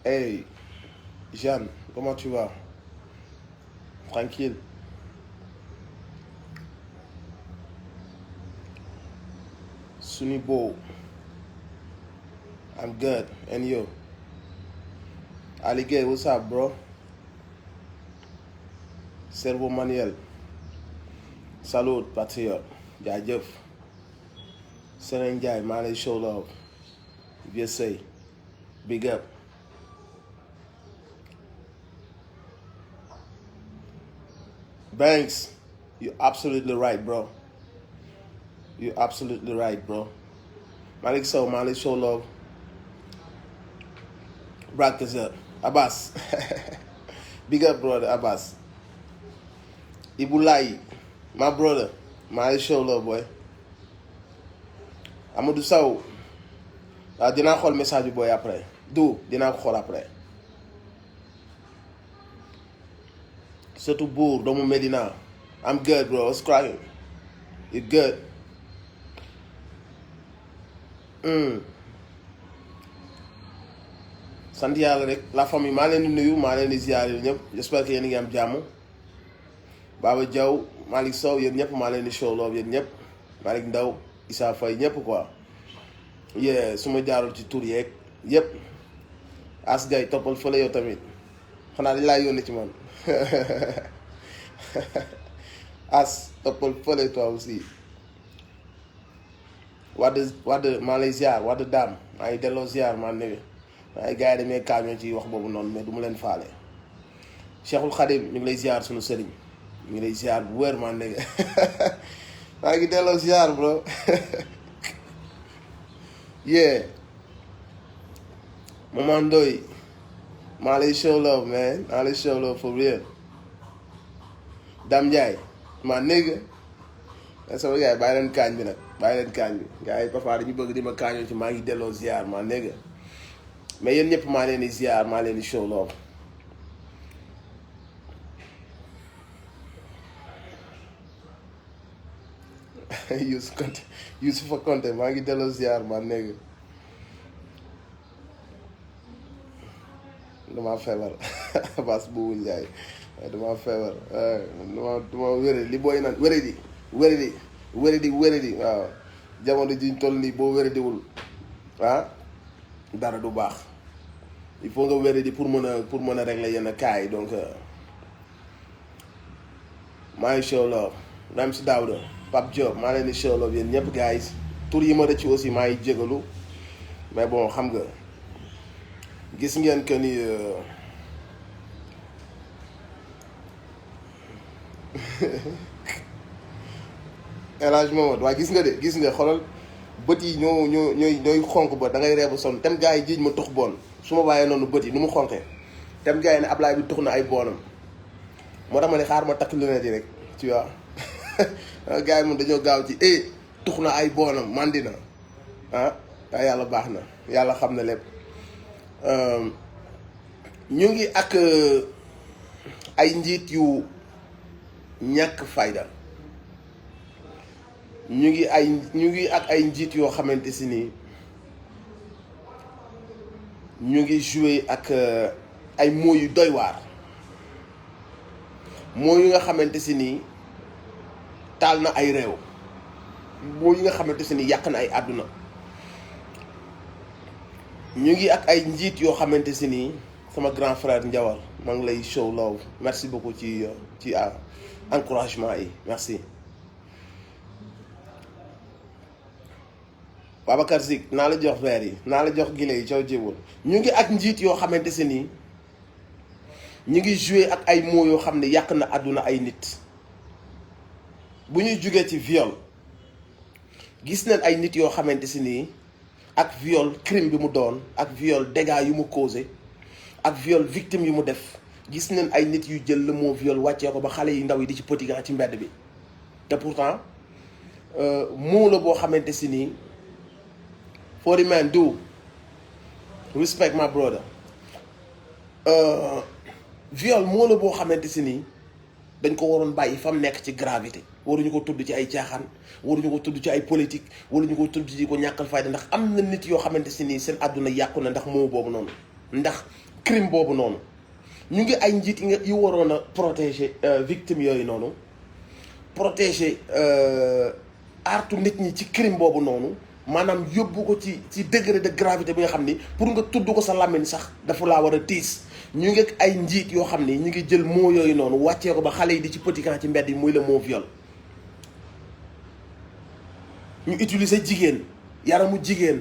Hey, Jeanne, comment tu vas? Tranquille. Sunibo, I'm good. And you? Aligay, what's up, bro? Servo Manuel. Salut, patriote. Jaajëf. Seren Ndiaye, maa lay show love. Vieux say. Big up. Banks, you're absolutely right, bro. You're absolutely right, bro. Malik Sow, maa lay show love. Practice up. Abbas. Big up, brother, Abbas. Ibulai, my brother. maa lay show love, boy. Amadou Sow. Dinaa xool message bi booy après. Dinaa ko xool après. Surtout Bour, doomu Medina. I'm good, bro. What's cracking? You good? Sant yàlla rek la famille maa leen di nuyu maa leen di ziar yéen ñëpp j'espère que yéen a ngi am jàmm. Baba Diaw Malick Sow yéen ñëpp maa leen di show love yéen ñëpp Malick Ndaw Issa Faye ñëpp quoi. yee su ma jaarul ci tur yeeg yëpp As Gay toppal fële yow tamit xanaa dañ laa yónni ci man As toppal fële toi aussi. Wade maa lay ziar Wade Dame maa ngi delloo ziar maa ngi waaye gars yi damay kaañoo ci wax boobu noonu mais du ma leen faale. Cheikhul Khadim ñu ngi lay ziar sunu sëriñ ñu ngi lay ziar bu wér maa ngi maa ngi delloo ziar bro. Yeah. Maman Ndoye maa lay show love man maa lay show love for real. Dame Ndiaye maa négg sama gars yi bàyyi leen kaañ bi nag bàyyi leen kaañ bi gars yi parfois dañu bëgg di ma kaañoo ci maa ngi delloo ziar maa négg mais yéen ñëpp maa leen di ziar maa leen di show love. Youssoufa Konté maa ngi delloo ziar maa négg damaa feebar Bass Boubou Ndiaye damaa feebar dama wéré li booy naan wéré di waaw jamono jiñ toll nii boo wéradiwul dara du baax il faut nga wéré di pour mën a régler yenn cas yi donc maa ngi show love Ram si Daouda Pape Diop maa leen di show love yéen ñëpp guys tur yi ma rëcc aussi maa ngi jégalu mais bon xam nga gis ngeen que ni El Hadj Mamadou waaye gis nga xoolal bët yi ñooy xonk ba da ngay reebu son tem gars yi jiiñ ma tux boon su ma bàyyee noonu bët yi nu mu xonkee tem gars yi ne Ablaye bi tux na ay boonam moo tax ma ne xaar ma takk lunette yi rek tu vois gars yi moom dañoo gaaw ci tux na ay boonam mandi na waaye yàlla baax na yàlla xam na lépp. ñu ngi ak ay njiit yu ñàkk fayda ñu ngi ak ay njiit yoo xamante si ni ñu ngi joué ak ay mots yu doy waar mots yu nga xamante si ni taal na ay réew mots yi nga xamante si ni yàq na ay àdduna ñu ngi ak ay njiit yoo xamante si ni sama grand frère Ndiawar maa ngi lay show love merci beaucoup ci encouragement yi merci. Babacar Zik naa la jox verre yi naa la jox gile yi caw jébul ñu ngi ak njiit yoo xamante si ni ñi ngi joué ak ay mots yoo xam ne yàq na àdduna ay nit. bu ñuy jugee ci viol gis nañ ay nit yoo xamante si nii ak viol crime bi mu doon ak viol dégâts yu mu causé ak viol victime yu mu def gis nañ ay nit yu jël le mot viol wàccee ko ba xale yi ndaw yi di ci potigan ci mbedd bi te pourtant mot la boo xamante si nii for the man do respect my brother viol moo la boo xamante si nii dañ ko waroon bàyyi fa mu nekk ci gravité waruñu ko tudd ci ay caaxaan waruñu ko tudd ci ay politique waruñu ko tudd ci ko ñàkkal fayda ndax am na nit yoo xamante si nii seen àdduna yàqu na ndax moo boobu noonu ndax crime boobu noonu ñu ngi ay njiit yu waroon a protéger victime yooyu noonu protéger artu nit ñi ci crime boobu noonu maanaam yóbbu ko ci degré de gravité bi nga xam ni pour nga tudd ko sa làmmiñ sax dafa laa war a tiis ñu ngi ay njiit yoo xam ni ñu ngi jël mot yooyu noonu wàccee ko ba xale yi di ci potikan ci mbedd yi muy le mot viol. ñu utiliser jigéen yaramu jigéen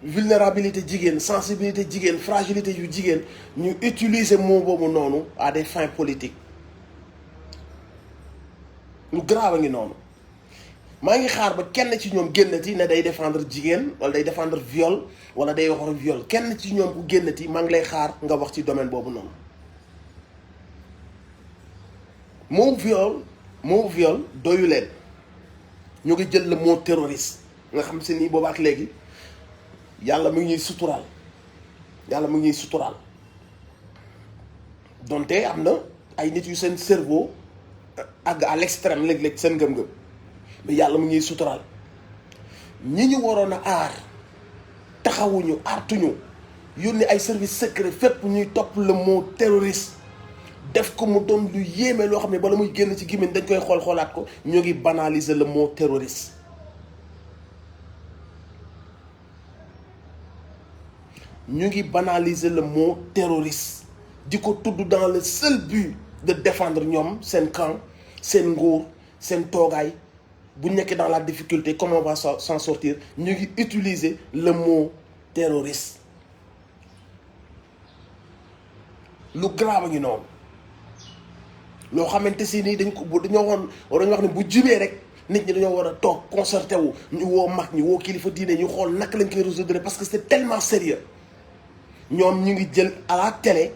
vulnérabilité jigéen sensibilité jigéen fragilité yu jigéen ñu utiliser mot boobu noonu à des fins politiques lu grave a ngi noonu. maa ngi xaar ba kenn ci ñoom génnati ne day défendre jigéen wala day défendre viol wala day wax viol kenn ci ñoom ku génnati maa ngi lay xaar nga wax ci domaine boobu noonu. mot viol doyu leen ñu ngi jël le mot terroriste nga xam si nii boobaak léegi yàlla mu ngi ñuy suturaal donte am na ay nit yu seen cerveau àgg à l'extrême léeg-léeg seen ngëm-ngëm. mais yàlla mu ngi suturaal ñi ñu waroon a aar taxawuñu aartuñu yónni ay service secret fépp ñuy topp le mot terroriste def ko mu doon lu yéeme loo xam ne bala muy génn ci gémmiñ dañ koy xoolaat ko ñoo ngi banaliser le mot terroriste. ñu ngi banaliser le mot terroriste di ko tudd dans le seul but de défendre ñoom seen camp seen nguur seen toogaay. bu ñu nekkee dans la difficulté comment on va s'en sortir ñu ngi utiliser le mot terroriste lu grave ngi noonu loo xamante si nii dañoo wax ne bu jubee rek nit ñi dañoo war a toog concerté wu ñu woo mag ñi woo kilifa diine ñu xool naka lañ koy résoudre parce que c'est tellement sérieux ñoom ñu ngi jël à la télé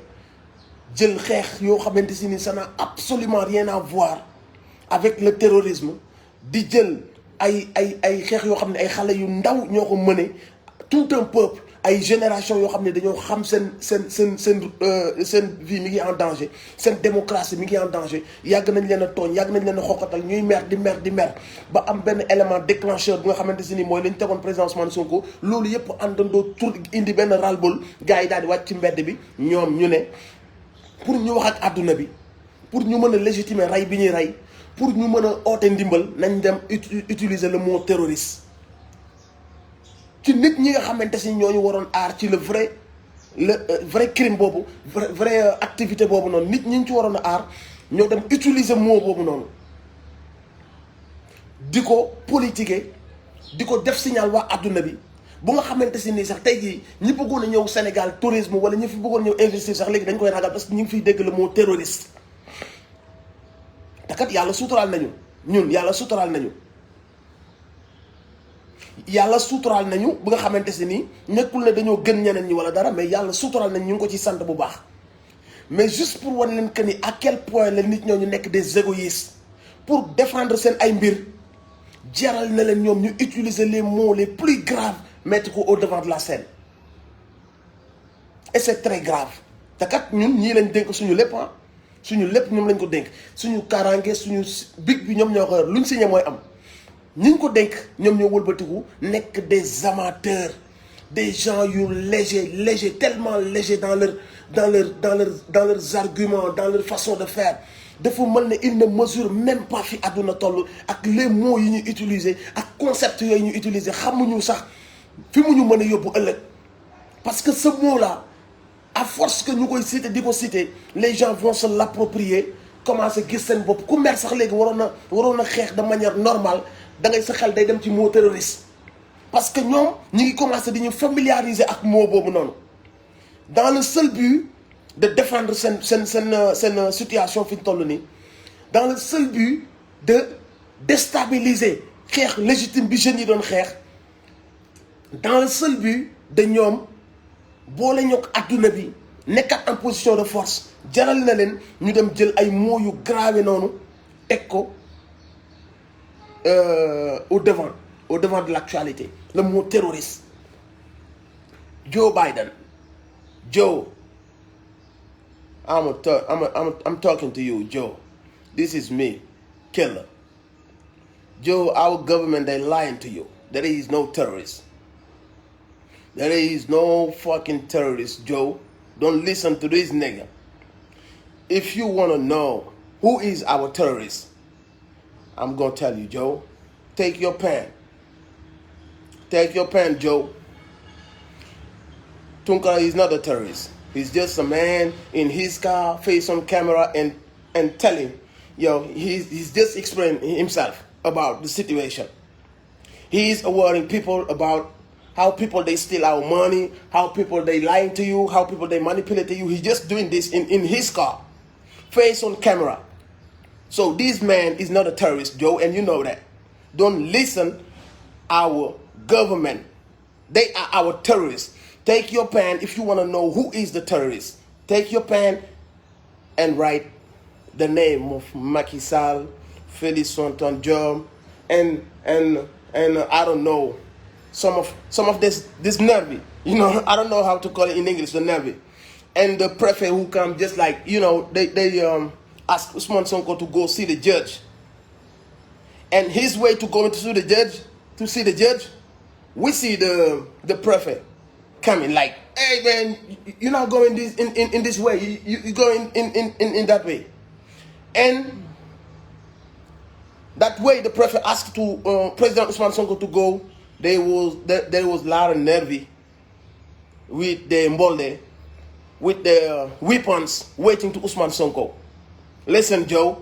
jël xeex yoo xamante si nii ça n'a absolument rien à voir avec le terrorisme. di jël ay xeex yoo xam ne ay xale yu ndaw ñoo ko mëne tout un peuple ay génération yoo xam ne dañoo xam seen vie mi ngi en danger seen démocratie mi ngi en danger yàgg nañ leen a tooñ yàgg nañ leen a xoqatal ñuy mer di mer ba am benn élément déclencheur bu nga xamante si ni mooy lañ tegoon président Ousmane Sonko loolu yëpp àndandoo tur indi benn ras-le-bol gars yi daal di wàcc ci mbedd bi ñoom ñu ne pour ñu wax ak àdduna bi pour ñu mën a légitimer rey bi ñuy rey pour ñu mën a oote ndimbal nañ dem utiliser le mot terroriste ci nit ñi nga xamante si ñooñu waroon aar ci le vrai crime boobu vrai activité boobu noonu nit ñi ñu ci waroon a aar ñoo dem utiliser mot boobu noonu di ko politiquer di ko def signal waa adduna bi bu nga xamante si nii sax tey jii ñi bëggoon a ñëw Sénégal tourisme wala ñi fi bëggoon ñëw investir sax léegi dañ koy ragal parce que ñu ngi fiy dégg le mot terroriste. te kat yàlla suturaal nañu ñun yàlla suturaal nañu bu nga xamante si nii nekkul ne dañoo gën ñeneen ñi wala dara mais yàlla suturaal nañu ñu ngi ko ci sant bu baax mais juste pour wan leen que ni à quel point la nit ñooñu nekk des égoïstes pour défendre seen ay mbir jaral na leen ñoom ñu utiliser les mots les plus graves mettre ko au devant de la scène et c'est très grave te kat ñun ñii lañ dénk suñu lépp suñu lépp ñoom lañ ko dénk suñu kaaraange suñu big bi ñoom ñoo ko yor luñ signé mooy am ñi ñu ko dénk ñoom ñoo wëlbatiku nekk des amateurs des gens yu légers tellement légers dans leurs arguments dans leur façon de faire dafa mel ne il ne mesure même pas fi àdduna toll ak les mots yi ñu utiliser ak concept yooyu ñu utiliser xamuñu sax fi mu ñu mën a yóbbu ëllëg parce que ce mot là à force que ñu koy citer di ko citer les gens vont se l'approprier commencer gis seen bopp ku mer sax léegi waroon na xeex de manière normale da ngay sa xel day dem ci mot terroriste parce que ñoom ñi ngi commencer di ñu familiariser ak mot boobu noonu dans le seul but de défendre cette situation fi ñu toll nii dans le seul but de déstabiliser xeex légitime bi jeunes yi doon xeex dans le seul but de ñoom boole ñoo ko adduna bi nekkat en position de force jaral na leen ñu dem jël ay mots yu grave noonu teg ko au devant de l'actualité le mot terroriste. Joe Biden, Joe, I'm talking to you, Joe. This is me, killer. Joe, our government, they lying to you. There is no terrorist. There is no fucking terrorist, Joe. Don't listen to this nigga. If you want to know who is our terrorist, I'm going to tell you, Joe. Take your pen. Take your pen, Joe. Tunkara is not a terrorist. He's just a man in his car, face on camera, and telling, he's just explaining himself about the situation. He's worrying people about how people they steal our money, how people they lying to you, how people they manipulate you. He's just doing this in his car, face on camera. So this man is not a terrorist, Joe, and you know that. Don't listen our government. They are our terrorists. Take your pen if you want to know who is the terrorist. Take your pen and write the name of Macky Sall, Félix Antoine Diome, and I don't know, some of this nervy. I don't know how to call it in English, the nervy. And the prefect who come just like, they ask Usman Sonko to go see the judge. And his way to go to see the judge, we see the prefect coming like, hey man, you're not going in this way. You go in that way. And that way the prefect asked to President Usman Sonko to go. There was a lot of nervy with the Mbolde, with the weapons waiting to Usman Sonko. Listen, Joe.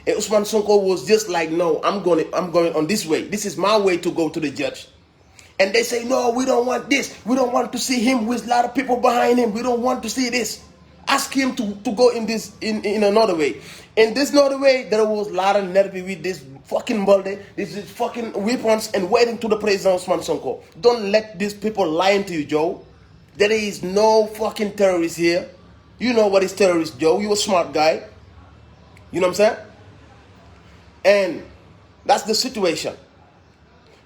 And Usman Sonko was just like, no, I'm going on this way. This is my way to go to the judge. And they say, no, we don't want this. We don't want to see him with a lot of people behind him. We don't want to see this. Ask him to go in another way. In this another way, there was a lot of nervy with this fucking Balde, this fucking weapons and waiting to the President Usman Sonko. Don't let these people lying to you, Joe. There is no fucking terrorist here. You know what is terrorist, Joe. You're a smart guy. You know what I'm saying? And that's the situation.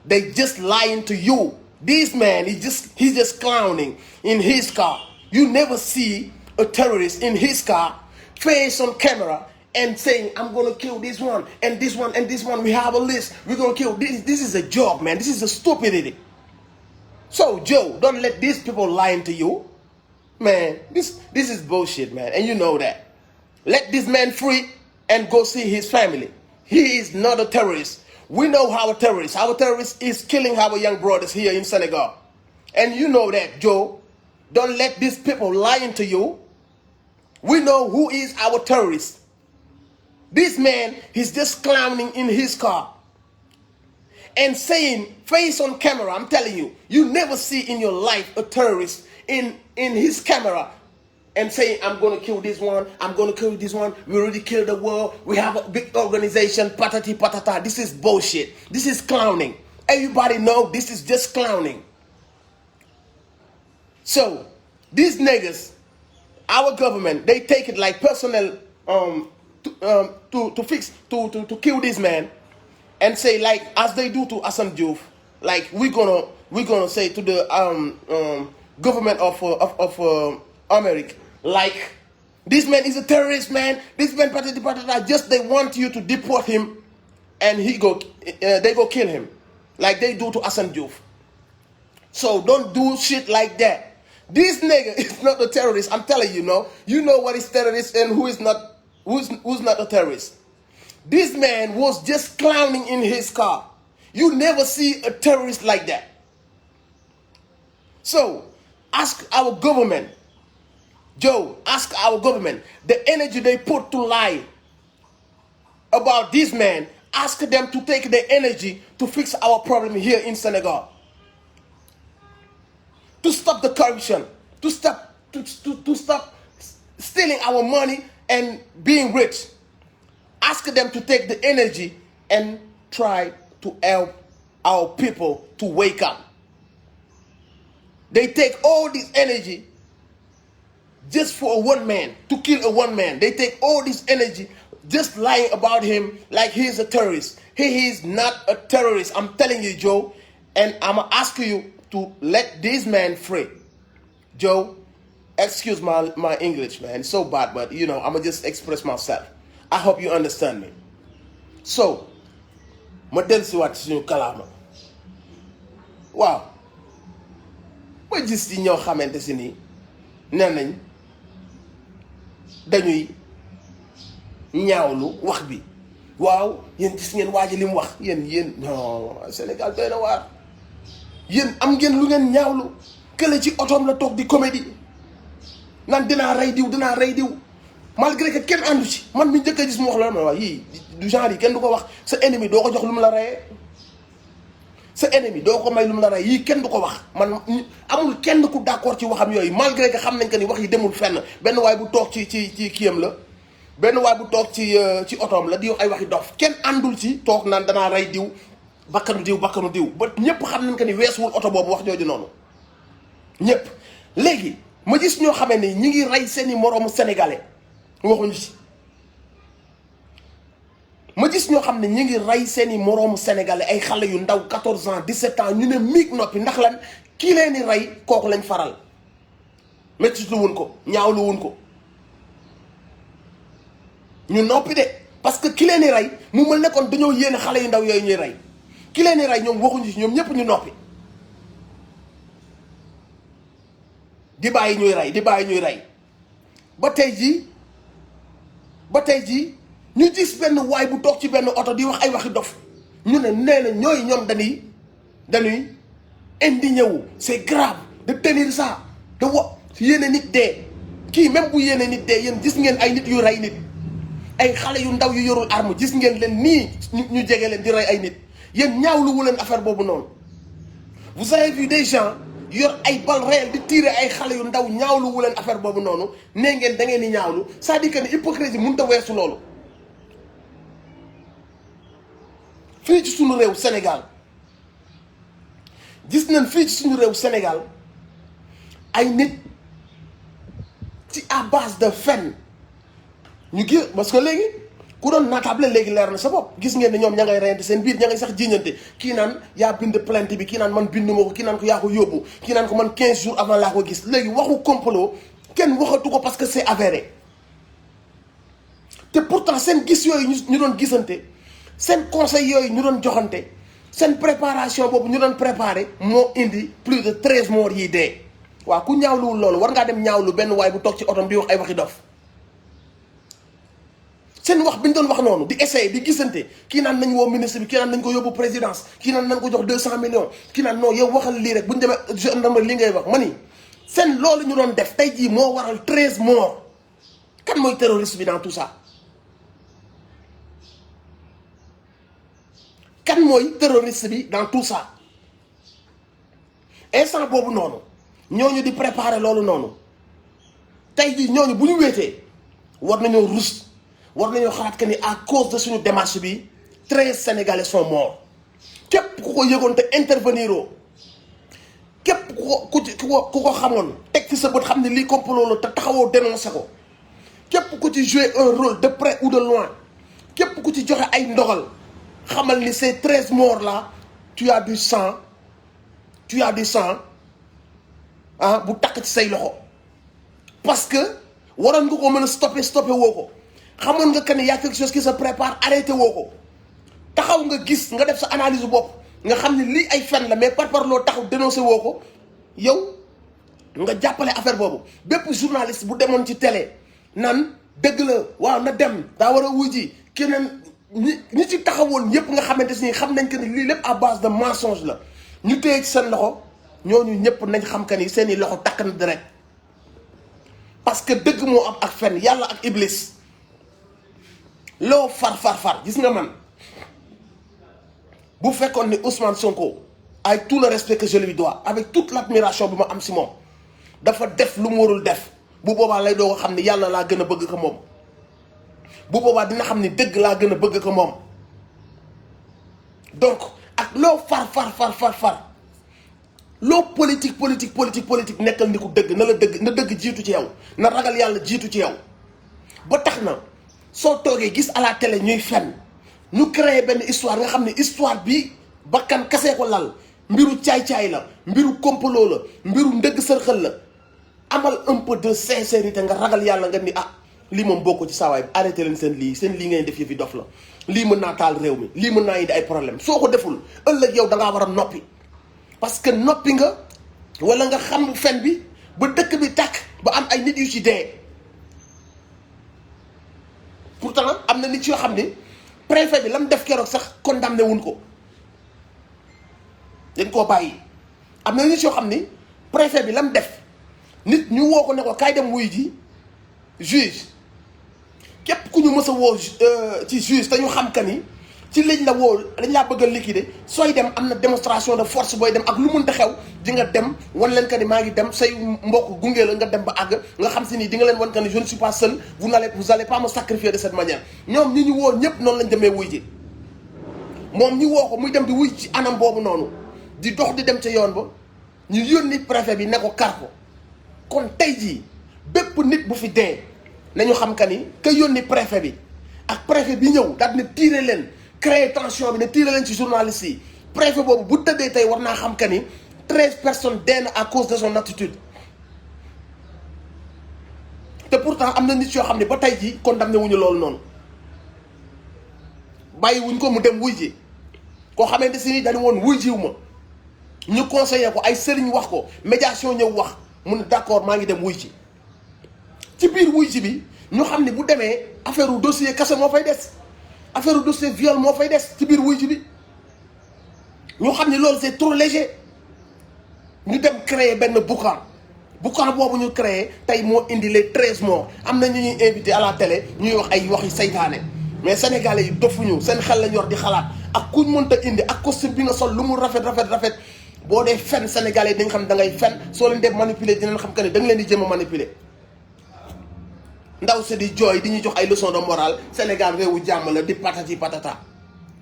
They just lying to you. This man, he's just clowning in his car. You never see a terrorist in his car, face on camera, and saying, I'm going to kill this one, and this one, and this one. We have a list. We're going to kill this. This is a joke, man. This is a stupidity. So, Joe, don't let these people lying to you. Man, this is bullshit, man. And you know that. Let this man free and go see his family. He is not a terrorist. We know our terrorist. Our terrorist is killing our young brothers here in Senegal. And you know that, Joe. Don't let these people lying to you. We know who is our terrorist. This man, he's just clowning in his car. And saying, face on camera, I'm telling you, you never see in your life a terrorist in his camera and saying, I'm going to kill this one, I'm going to kill this one, we already killed the world, we have a big organization, patati patata. This is bullshit. This is clowning. Everybody know this is just clowning. So, these niggas, our government, they take it like personnel to kill this man and say like, as they do to Assane Diouf, like we're gonna say to the government of America, like, this man is a terrorist, man. This man, just they want you to deport him, and they go kill him, like they do to Assane Diouf. So don't do shit like that. This nigga is not a terrorist. I'm telling you, you know what is terrorist and who's not a terrorist. This man was just clowning in his car. You never see a terrorist like that. So ask our government. Joe, ask our government, the energy they put to lie about this man, ask them to take the energy to fix our problem here in Senegal. To stop the corruption, to stop stealing our money and being rich. Ask them to take the energy and try to help our people to wake up. They take all this energy just for one man, to kill a one man. They take all this energy just lying about him like he's a terrorist. He is not a terrorist. I'm telling you, Joe. And I'm asking you to let this man free. Joe, excuse my English, man. It's so bad, but I'm going to just express myself. I hope you understand me. So, ma del si wat suñu kalaama waaw ma gis ci ñoo xamante si nii nee nañ dañuy ñaawlu wax bi waaw yéen gis ngeen waa ji li mu wax yéen non Sénégal doy na waar yéen am ngeen lu ngeen ñaawlu kële ci otoom la toog di comédie naan dinaa rey diw malgré que kenn àndu ci man mi njëkk a gis mu wax la ma wax yii du genre yi kenn du ko wax sa ennemi doo ko jox lu mu la reyee sa ennemi doo ko may lu mu la rey yii kenn du ko wax man amul kenn ku d'accord ci waxam yooyu malgré que xam nañ que ni wax yi demul fenn benn waay bu toog ci kiyam la benn waay bu toog ci otoom la di wax ay waxi dof kenn àndul ci toog naan danaa rey diw bakkanu diw ba ñëpp xam nañ que ni weesuwul oto boobu wax jooju noonu ñëpp léegi ma gis ñoo xamee ni ñi ngi rey seeni moroomu sénégalais waxuñu ci ma gis ñoo xam ne ñu ngi rey seeni moroomu sénégalais ay xale yu ndaw 14 ans 17 ans ñu ne miig noppi ndax lan kii leen di rey kooku lañ faral métti lu wun ko ñaawlu wun ko ñu noppi de parce que ki leen di rey mu mel ne kon dañoo yéene xale yu ndaw yooyu ñuy rey ki leen di rey ñoom waxuñu ci ñoom ñëpp ñu noppi di bàyyi ñuy rey ba tey jii ñu gis benn waay bu toog ci benn oto di wax ay waxi dof ñu ne nee na ñooy ñoom dañuy indigné wu c'est grave de tenir ça de yéene nit dee kii même bu yéene nit dee yéen gis ngeen ay nit yu rey nit ay xale yu ndaw yu yorul arme gis ngeen leen nii ñu jege leen di rey ay nit yéen ñaawlu wu leen affaire boobu noonu vous avez vu des gens yor ay balles réelles di tirer ay xale yu ndaw ñaawlu wu leen affaire boobu noonu nee ngeen da ngeen di ñaawlu c'est-à-dire que ni hypocrisie mënut a weesu loolu. fii ci suñu réew Sénégal gis nañ fii ci suñu réew Sénégal ay nit ci à base de fen ñu gis parce que léegi ku doon naatable léegi leer na sa bopp gis ngeen ne ñoom ña ngay reyante seen biir ña ngay sax jiiñante kii naan yaa bind plainte bi kii naan man bind ma ko kii naan ko yaa ko yóbbu kii naan ko man 15 jours avant laa ko gis léegi waxu complot kenn waxatu ko parce que c'est avéré te pourtant seen gis yooyu ñu doon gisante seen conseil yooyu ñu doon joxante seen préparation boobu ñu doon préparé moo indi plus de 13 morts yi dee waaw ku ñaawluwul loolu war ngaa dem ñaawlu benn waay bu toog ci otom di wax ay waxi dof seen wax bi ñu doon wax noonu di essayer di gisante kii naan nañ woo ministre bi kii naan nañ ko yóbbu présidence kii naan nañ ko jox 200 millions kii naan non yow waxal lii rek bu ñu demee gendarmerie li ngay wax ma ni seen loolu ñu doon def tey jii moo waral 13 morts kan mooy terroriste bi dans tout ça kan mooy terroriste bi dans tout ça instant boobu noonu ñooñu di préparer loolu noonu tey jii ñooñu bu ñu wéetee war nañoo rus war nañoo xalaat que ni à cause de suñu démarche bi 13 Sénégalais sont morts képp ku ko yëgoon te intervenir oo képp ku ko xamoon teg ci sa bët xam ne lii complot la te taxawoo dénoncé ko képp ku ci jouer un rôle de près ou de loin képp ku ci joxe ay ndogal xamal ni ces 13 morts là tu as du sang bu takk ci say loxo parce que waroon nga ko mën a stoppé woo ko xamoon nga que ne y a quelque chose qui se prépare arrêté woo ko taxaw nga gis nga def sa analyse bopp nga xam ne lii ay fen la mais par loo taxaw dénoncé woo ko yow nga jàppale affaire boobu bépp journaliste bu demoon ci télé nan dëgg la waaw na dem daa war a wuji keneen ñi ci taxawoon yépp nga xamante ni xam nañ que ni lii lépp à base de mensonge la ñu téye ci seen loxo ñooñu ñëpp nañ xam que ni seeni loxo takk na direct parce que dëgg moo am ak fen yàlla ak iblis loo far gis nga man bu fekkoon ni Ousmane Sonko avec tout le respect que je lui dois avec toute l'admiration bi ma am si moom dafa def lu mu warul def bu boobaa lay doo ko xam ni yàlla laa gën a bëgg ko moom. bu boobaa dina xam ni dëgg laa gën a bëgg ko moom. donc ak loo far loo politique nekkal ni ku dëgg na dëgg jiitu ci yow na ragal yàlla jiitu ci yow. ba tax na soo toogee gis à la télé ñuy fen ñu créé benn histoire nga xam ne histoire bi bakkan kasee ko lal mbiru caay-caay la mbiru complot la mbiru ndëgg sërxal la. amal un peu de sincérité nga ragal yàlla nga ni lii moom bokk ci saawaay bi arrêté leen seen lii ngeen def yëfi dof la lii mën naa taal réew mi lii mën naa indi ay problème soo ko deful ëllëg yow da ngaa war a noppi. parce que noppi nga wala nga xam fen bi ba dëkk bi tàkk ba am ay nit yu ci dee. pourtant am na nit yoo xam ni préfet bi la mu def keroog sax condamné wuñ ko dañ koo bàyyi. am na nit yoo xam ni préfet bi la mu def nit ñu woo ko ne ko kaay dem wuy ji juge képp ku ñu mës a woo ci juge te ñu xam que ni ci lañ la woo dañ laa bëgg a liquider sooy dem am na démonstration de force booy dem ak lu mënta xew di nga dem wan leen que ni maa ngi dem say mbokk gunge la nga dem ba àgg nga xam si ni di nga leen wan que ni je ne suis pas seul vous allez pas me sacrifier de cette manière. ñoom ñi ñu woo ñëpp noonu lañ demee wuy ji moom ñu woo ko muy dem di wuy ci anam boobu noonu di dox di dem ca yoon ba ñu yónni préfet bi ne ko kar ko. kon tey jii bépp nit bu fi dee nañu xam que ni ka yónni préfet bi ak préfet bi ñëw daal ne tiire leen créer tension bi ne tiire leen ci journaliste yi préfet boobu bu tëddee tey war naa xam que ni 13 personnes dee na à cause de son attitude. te pourtant am na nit yoo xam ne ba tey jii condamné wuñu loolu noonu bàyyi wuñ ko mu dem wuy ji koo xamante si ni dañu woon wuy jiw ma ñu conseillé ko ay sëriñ wax ko médiation ñëw wax. mu ne d'accord maa ngi dem wuy ci biir wuy ci bi ñu xam ne bu demee affaire u dossier kase moo fay des affaire u dossier viol moo fay des ci biir wuy ci bi ñu xam ne loolu c'est trop léger ñu dem créer benn boucan boobu ñu créer tey moo indi les 13 morts. am na ñu ñuy invité à la télé ñuy wax ay waxi saytaane mais sénégalais yi dofuñu seen xel lañ yor di xalaat ak kuñ mënta indi ak costume bi nga sol lu mu rafet boo dee fen sénégalais dañ xam da ngay fen soo leen dee manipuler dinañ xam que ne da nga leen di jëm a manipuler. ndaw si di jooy di ñu jox ay leçon de morale Sénégal réewu jàmm la di patati patata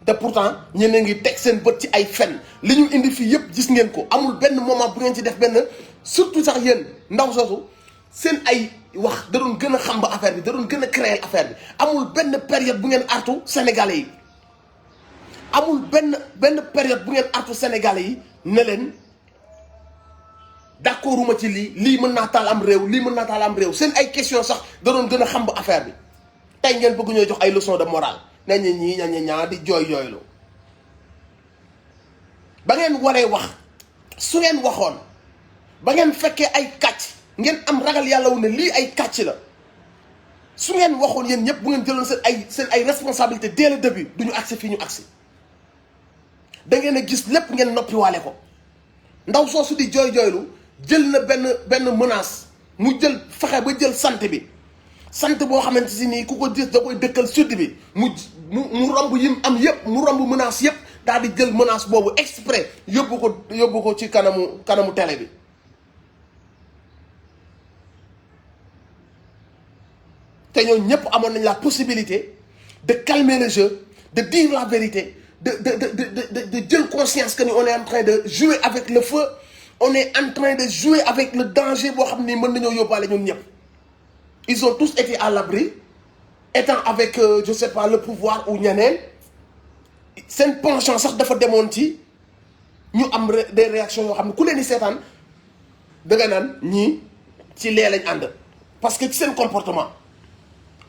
te pourtant ñeneen ngi teg seen bët ci ay fen li ñu indi fii yëpp gis ngeen ko amul benn moment bu ngeen ci def benn surtout sax yéen ndaw soosu seen ay wax da doon gën a xam ba affaire bi da doon gën a créer affaire bi amul benn période bu ngeen artu sénégalais yi amul benn période bu ngeen artu sénégalais yi ne leen d'accorduma ci lii mën naa taal am réew seen ay question sax da doon gën a xam ba affaire bi tey ngeen bëgg ñoo jox ay leçon de morale nañ ñii ñaa di jooylu ba ngeen waree wax su ngeen waxoon ba ngeen fekkee ay kàcc ngeen am ragal yàlla wu ne lii ay kàcc la su ngeen waxoon yéen ñëpp bu ngeen jëloon seen ay responsabilité dès le début du ñu agsi fii ñu agsi da ngeen a gis lépp ngeen noppiwaale ko ndaw soosu di jooylu jël na benn menace mu jël fexe ba jël sant boo xamante si nii ku ko gis da koy dëkkal sud bi mu romb yim am yëpp mu romb menace yëpp daal di jël menace boobu exprès yóbbu ko ci kanamu télé bi. te ñooñu ñëpp amoon nañ la possibilité de calmer le jeu de dire la vérité de jël conscience que ni on est en train de jouer avec le feu on est en train de jouer avec le danger boo xam ni mën nañoo yóbbaale ñun ñëpp. ils ont tous été à l'abri étant avec je sais pas le pouvoir ou ñeneen seen penchant sax dafa demoon ci ñu am des réactions yoo xam ne ku leen di seetaan danga naan ñii ci lee lañ ànd parce que ci seen comportement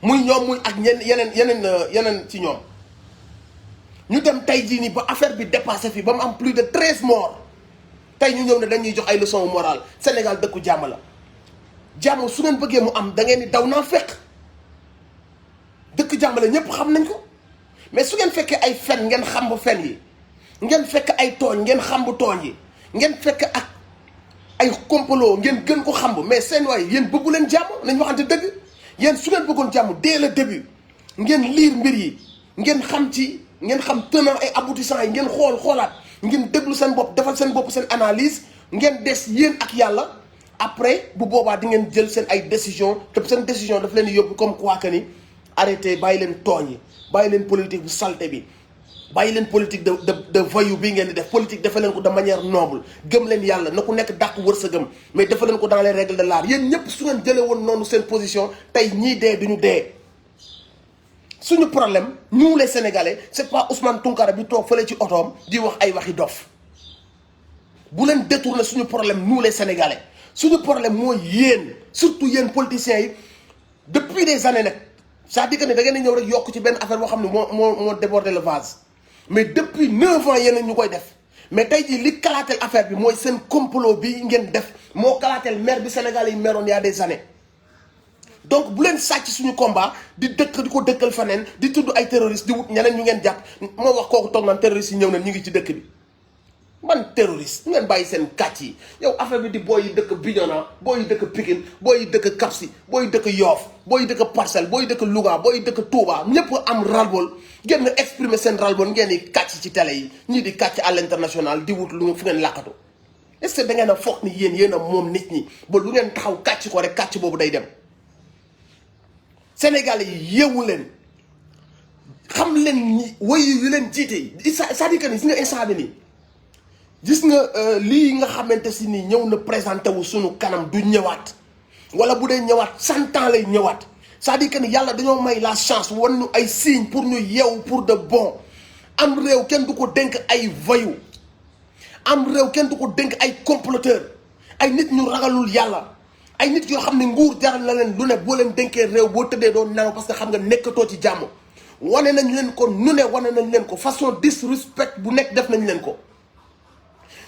muy ñoom muy ak yeneen ci ñoom ñu dem tey jii nii ba affaire bi dépassé fii ba mu am plus de 13 morts tey ñu ñëw ne dañuy jox ay leçons morales Sénégal dëkku jàmm la jàmm su ngeen bëggee mu am da ngeen di daw naa fekk dëkk jàmm la ñëpp xam nañ ko mais su ngeen fekkee ay fen ngeen xam bu fen yi ngeen fekk ay tooñ ngeen xam bu tooñ yi ngeen fekk ak ay complot ngeen gën ko xam mais seen waay yéen bëggu leen jàmm nañ waxante dëgg yéen su ngeen bëggoon jàmm dès le début ngeen liir mbir yi ngeen xam tenant et aboutissant yi ngeen xoolaat ngeen déglu seen bopp defal seen bopp seen analyse ngeen des yéen ak yàlla après bu boobaa di ngeen jël seen ay décision te seen décision daf leen yóbbu comme quoi que ni arrêté bàyyi leen tooñ yi bàyyi leen politique bu salté bi bàyyi leen politique de voyou bii ngeen di def politique dafa leen ko de manière noble gëm leen yàlla na ku nekk dàq wërsëgam mais dafa leen ko dans les règles de l'art yéen ñëpp su ngeen jëlee woon noonu seen position tey ñii dee duñu dee. suñu problème nous les Sénégalais c'est pas Ousmane Tounkara bi toog fële ci otoom di wax ay waxi dof bu leen détourner suñu problème nous les Sénégalais suñu problème mooy yéen surtout yéen politiciens yi depuis des années nag c'est-à-dire que ne da ngeen di ñëw rek yokk ci benn affaire boo xam ne moo déborder le vase mais depuis 9 ans yéen ñu koy def mais tey jii li kalaateel affaire bi mooy seen complot bi ngeen def moo kalaateel maire bi Sénégal yi meroon y a des années. donc bu leen sàcc suñu combat di dëkk di ko dëkkal feneen di tudd ay terroristes di wut ñeneen ñu ngeen jàpp moo wax kooku toog naan terroristes yi ñëw na ñu ngi ci dëkk bi man terroriste ngeen bàyyi seen kàcc yi yow affaire bi di booy yi dëkk Bignona booy yi dëkk Pikine booy yi dëkk Kapsi booy yi dëkk Yoff booy yi dëkk Parcelles booy yi dëkk Louga booy yi dëkk Touba ñëpp am ras-le-bol ngeen exprimer seen ras-le-bol ngeen di kàcc ci télé yi ñii di kàcc à l'international di wut lu fu ngeen làqatu est-ce que da ngeen a foog ni yéen a moom nit ñi ba lu ngeen taxaw kàcc ko rek kàcc boobu day dem Sénégalais yi yeewu leen xam leen ñi wayu yu leen jiite c'est-à-dire que ni gis nga instant bi nii gis nga lii nga xamante si nii ñëw na présenté wu suñu kanam du ñëwaat wala bu dee ñëwaat 100 ans lay ñëwaat c'est-à-dire que ni yàlla dañoo may la chance wan ñu ay signes pour ñu yeewu pour de bon am réew kenn du ko dénk ay voyou am réew kenn du ko dénk ay comploteur ay nit ñu ragalul yàlla ay nit yoo xam ne nguur jaral na leen lu ne boo leen dénkee réew boo tëddee doon nelaw parce que xam nga nekkatoo ci jàmm wane nañ leen ko nu ne wane nañ leen ko façon disrespect bu nekk def nañ leen ko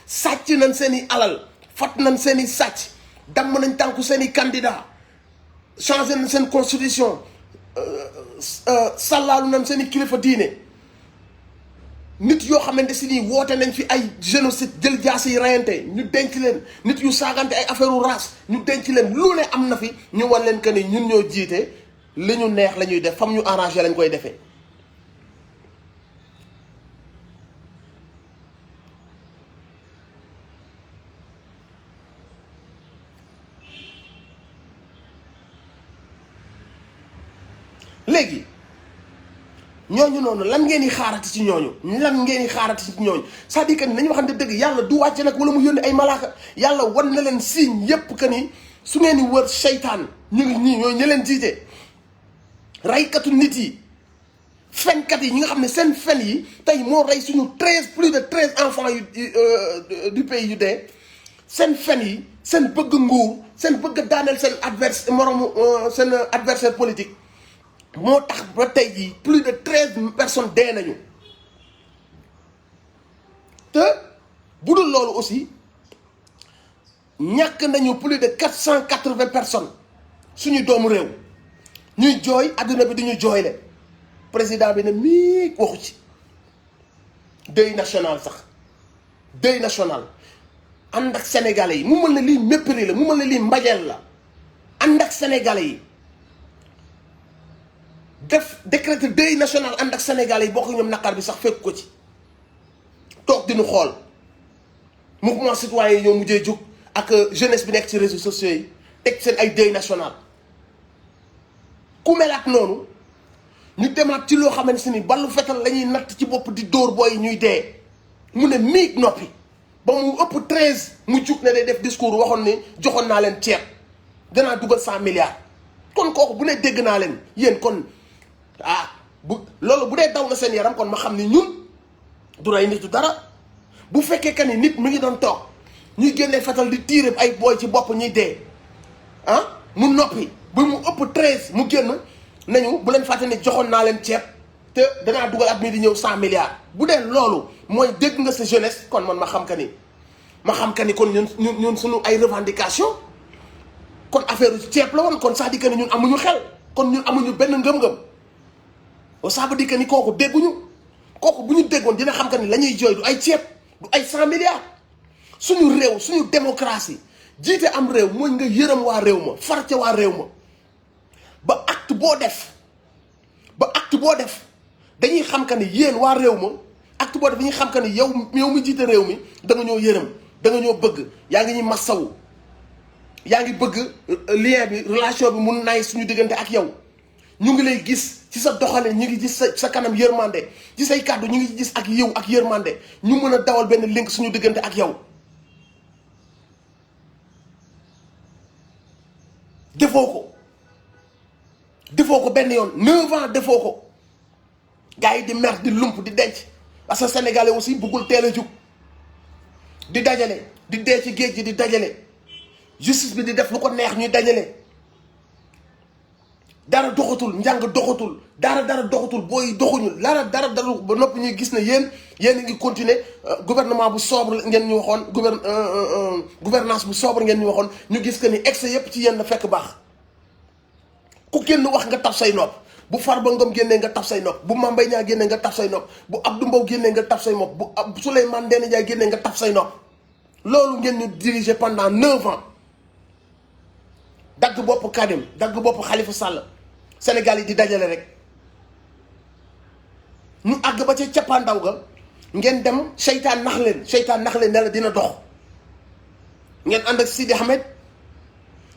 sàcc nañ seen i alal fat nañ seen i sàcc damm nañ tànku seen i candidat changé nañ seen constitution sàllaalu nañ seen i kilifa diine nit yoo xamante si nii woote nañ fi ay génocide jël jaas yi reyante ñu denc leen nit yu saagante ay affaire u race ñu denc leen lu ne am na fi ñu wan leen que ni ñun ñoo jiite li ñu neex la ñuy def fam ñu arrangé lañ koy defee léegi ñooñu noonu lan ngeen di xaarati ci ñooñu lan ngeen di xaarati ci ñooñu c'est-à-dire que nañu waxante dëgg yàlla du wàcce nag wala mu yónni ay malaaka yàlla wan na leen signe yépp que ni su ngeen di wër seytaan ñu ngi ñii ñooy ñi leen jiite reykatu nit yi fenkat yi ñi nga xam ne seen fen yi tey moo rey suñu plus de 13 enfants yu du pays yu dee seen fen yi seen bëgg nguur seen bëgg daaneel seen seen adversaire politique moo tax ba tey jii plus de 13 personnes dee nañu te bu dul loolu aussi ñàkk nañu plus de 480 personnes suñu doomu réew ñuy jooy adduna bi duñu jooyle président bi ne mii waxu ci deuil national sax deuil national ànd ak sénégalais yi mu mën na lii mépris la mu mën na lii mbajeel la ànd ak sénégalais yi def décréter deuil national ànd ak sénégalais yi bokk ñoom naqar bi sax fekk ko ci toog di ñu xool mouvement citoyen yi ñoo mujjee jóg ak jeunesse bi nekk ci réseaux sociaux yi teg seen ay deuil national ku melaat noonu ñu demaat ci loo xamante ni ballu fetal la ñuy natt ci bopp di dóor booy ñuy dee mu ne miig noppi ba mu ëpp 13 mu jug ne day def discours waxoon ni joxoon naa leen ceeb danaa dugal 100 milliards kon kooku bu ne dégg naa leen yéen kon bu loolu bu dee daw na seen yaram kon ma xam ni ñun du rey nit du dara bu fekkee que ni nit mu ngi doon toog ñuy génnee fetal di tiire ay booy ci bopp ñuy dee mu noppi ba mu ëpp 13 mu génn nañu bu leen fàtte ne joxoon naa leen ceeb te danaa dugal at mii di ñëw 100 milliards bu dee loolu mooy dégg nga sa jeunesse kon man ma xam que ni kon ñun suñu ay revendication kon affaire ceeb la woon kon ça dit que ni ñun amuñu xel kon ñun amuñu benn ngëm-ngëm ça veut dire que ni kooku dégguñu kooku bu ñu déggoon dina xam que ni la ñuy jooy du ay ceeb du ay 100 milliards suñu réew suñu démocratie jiite am réew mooy nga yërëm waa réew ma far ca waa réew ma ba acte boo def dañuy xam que ni yéen waa réew ma acte boo def dañuy xam que ni yow mi jiite réew mi da nga ñoo yërëm da nga ñoo bëgg yaa ngi ñuy massawu yaa ngi bëgg lien bi relation bi mun nay suñu diggante ak yow ñu ngi lay gis ci sa doxale ñu ngi gis sa kanam yërmande ci say kàddu ñu ngi gis ak yow ak yërmande ñu mën a dawal benn link suñu diggante ak yow defoo ko benn yoon 9 ans defoo ko gars yi di mer di lump di denc parce que sénégalais aussi bëggul teel a jug di dajale di dee ci géej gi di dajale justice bi di def lu ko neex ñuy dajale dara doxatul njàng doxatul dara doxatul booy doxuñu dara ba noppi ñuy gis ne yéen a ngi continuer gouvernement bu sobre ngeen ñu waxoon gouvernance bu sobre ngeen ñu waxoon ñu gis que ni excès yépp ci yéen la fekk baax ku génn wax nga taf say nopp bu Farba Ngom génnee nga taf say nopp bu Mame Mbaye Niang génnee nga taf say nopp bu Abdou Mbow génnee nga taf say nopp bu Souleymane Ndéné Ndiaye génnee nga taf say nopp loolu ngeen ñu diriger pendant 9 ans dagg bopp Karim dagg bopp Khalifa Sall Sénégal yi di dajale rek ñu àgg ba ca cappaandaw ga ngeen dem seytaan nax leen ne la dina dox ngeen ànd ak Sidi Ahmed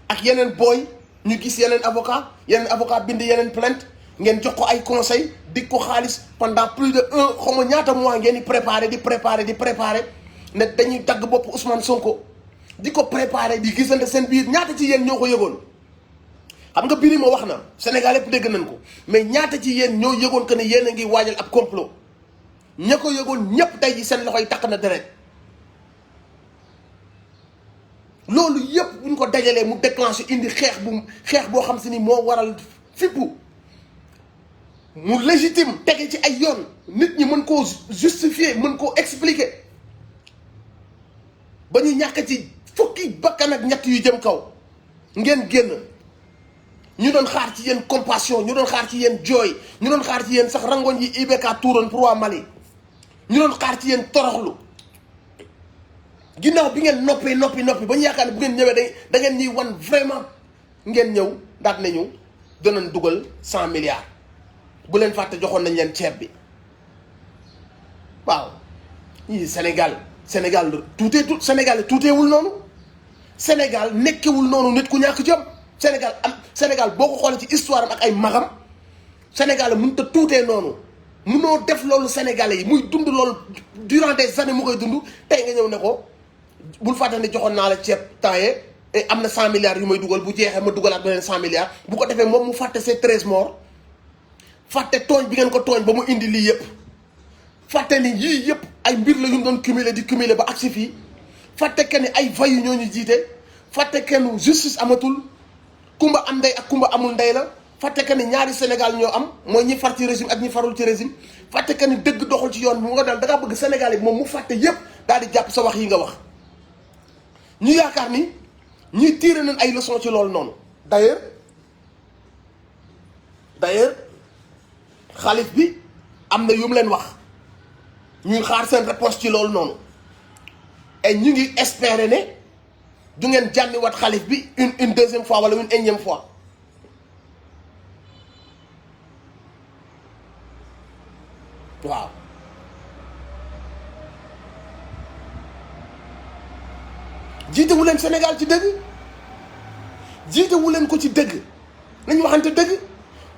ak yeneen booy ñu gis yeneen avocat bind yeneen plainte ngeen jox ko ay conseil di ko xaalis pendant plus de xaw ma ñaata mois ngeen di préparer ne dañuy dagg bopp Ousmane Sonko di ko préparer di gisante seen biir ñaata ci yéen ñoo ko yëgoon xam nga Birima wax na Sénégal yëpp dégg nañ ko mais ñaata ci yéen ñoo yëgoon que ne yéen a ngi waajal ab complot ña ko yëgoon ñépp tey ji seen loxo yi takk na deret loolu yëpp buñ ko dajalee mu déclenché indi xeex boo xam si ni moo waral fippu mu légitime tege ci ay yoon nit ñi mën koo justifier mën koo expliquer ba ñu ñàkk ci fukki bakkan ak ñett yu jëm kaw ngeen génn ñu doon xaar ci yéen compassion ñu doon xaar ci yéen jooy ñu doon xaar ci yéen sax rangoñ yi IBK tuuroon pour waa Mali ñu doon xaar ci yéen toroxlu ginnaaw bi ngeen noppi ba ñu yaakaar ne bu ngeen ñëwee da ngeen ñuy wan vraiment ngeen ñëw daat nañu danañ dugal 100 milliards bu leen fàtte joxoon nañ leen ceeb bi waaw ñii Sénégal tuuteewul noonu Sénégal nekkewul noonu nit ku ñàkk jom Sénégal boo ko xoolee ci histoire am ak ay magam Sénégal mënut a tuutee noonu munoo def loolu Sénégalais yi muy dund loolu durant des années mu koy dund tey nga ñëw ne ko bul fàtte ne joxoon naa la ceeb temps yee am na 100 milliards yu may dugal bu jeexee ma dugalaat beneen 100 milliards bu ko defee moom mu fàtte ces 13 morts fàtte tooñ bi ngeen ko tooñ ba mu indi lii yëpp fàtte ni yii yëpp ay mbir la yu mu doon cumuler ba agsi fii fàtte que ni ay vayu ñoo ñu jiite fàtte que ni justice amatul kumba am ndey ak kumba amul ndey la fàtte que ni ñaari Sénégal ñoo am mooy ñi far ci régime ak ñi farul ci régime fàtte que ni dëgg doxul ci yoon bi mu nga dal da ngaa bëgg Sénégal yi moom mu fàtte yëpp daal di jàpp sa wax yi nga wax ñu yaakaar ni ñuy tiire nañ ay leçon ci loolu noonu d'ailleurs xalif bi am na yu mu leen wax ñuy xaar seen réponse ci loolu noonu et ñu ngi espérer ne du ngeen jànniwaat xalif bi une deuxième fois wala une énième fois waaw jiitewu leen Sénégal ci dëgg jiitewu leen ko ci dëgg nañu waxante dëgg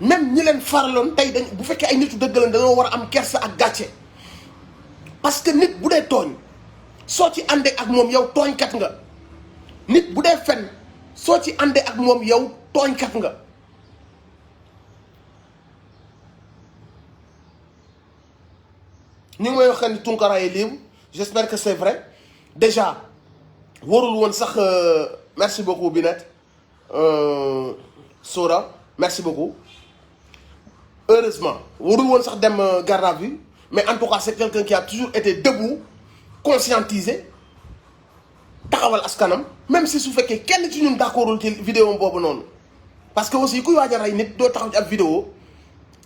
même ñi leen faraloon tey dañ bu fekkee ay nitu dëgg lañ dañoo war a am kersa ak gàcce parce que nit bu dee tooñ soo ci àndee ak moom yow tooñkat nga nit bu dee fen soo ci àndee ak moom yow tooñkat nga ñu ngi may wax ni Tounkara est libre j'espère que c'est vrai déjà warul woon sax merci beaucoup Binette Sora merci beaucoup heureusement warul woon sax dem garde à vue mais en tout cas c'est quelqu'un qui a toujours été debout conscientisé taxawal askanam même si su fekkee kenn ci ñun d'accordul ci vidéo boobu noonu parce que aussi kuy waaj a rey nit doo taxaw ci ab vidéo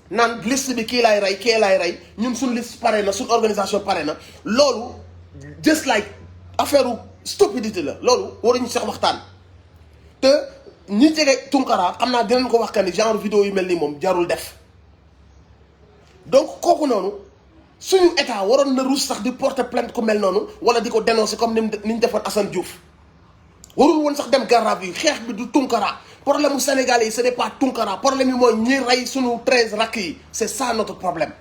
naan liste bi kii laay rey kee laay rey ñun suñ liste pare na suñ organisation pare na loolu just like affaire stupidité la loolu waruñu sax waxtaan te ñi jege Tounkara xam naa dinañ ko wax que ni genre vidéo yu mel nii moom jarul def donc kooku noonu suñu état waroon na ruus sax di porter plainte ku mel noonu wala di ko dénoncer comme ni ñu defoon Assane Diouf warul woon sax dem garde à vue xeex bi du Tunkara problème mu Sénégalais yi ce n'est pas Tunkara problème yi mooy ñi rey sunu 13 rakk yi c'est ça notre problème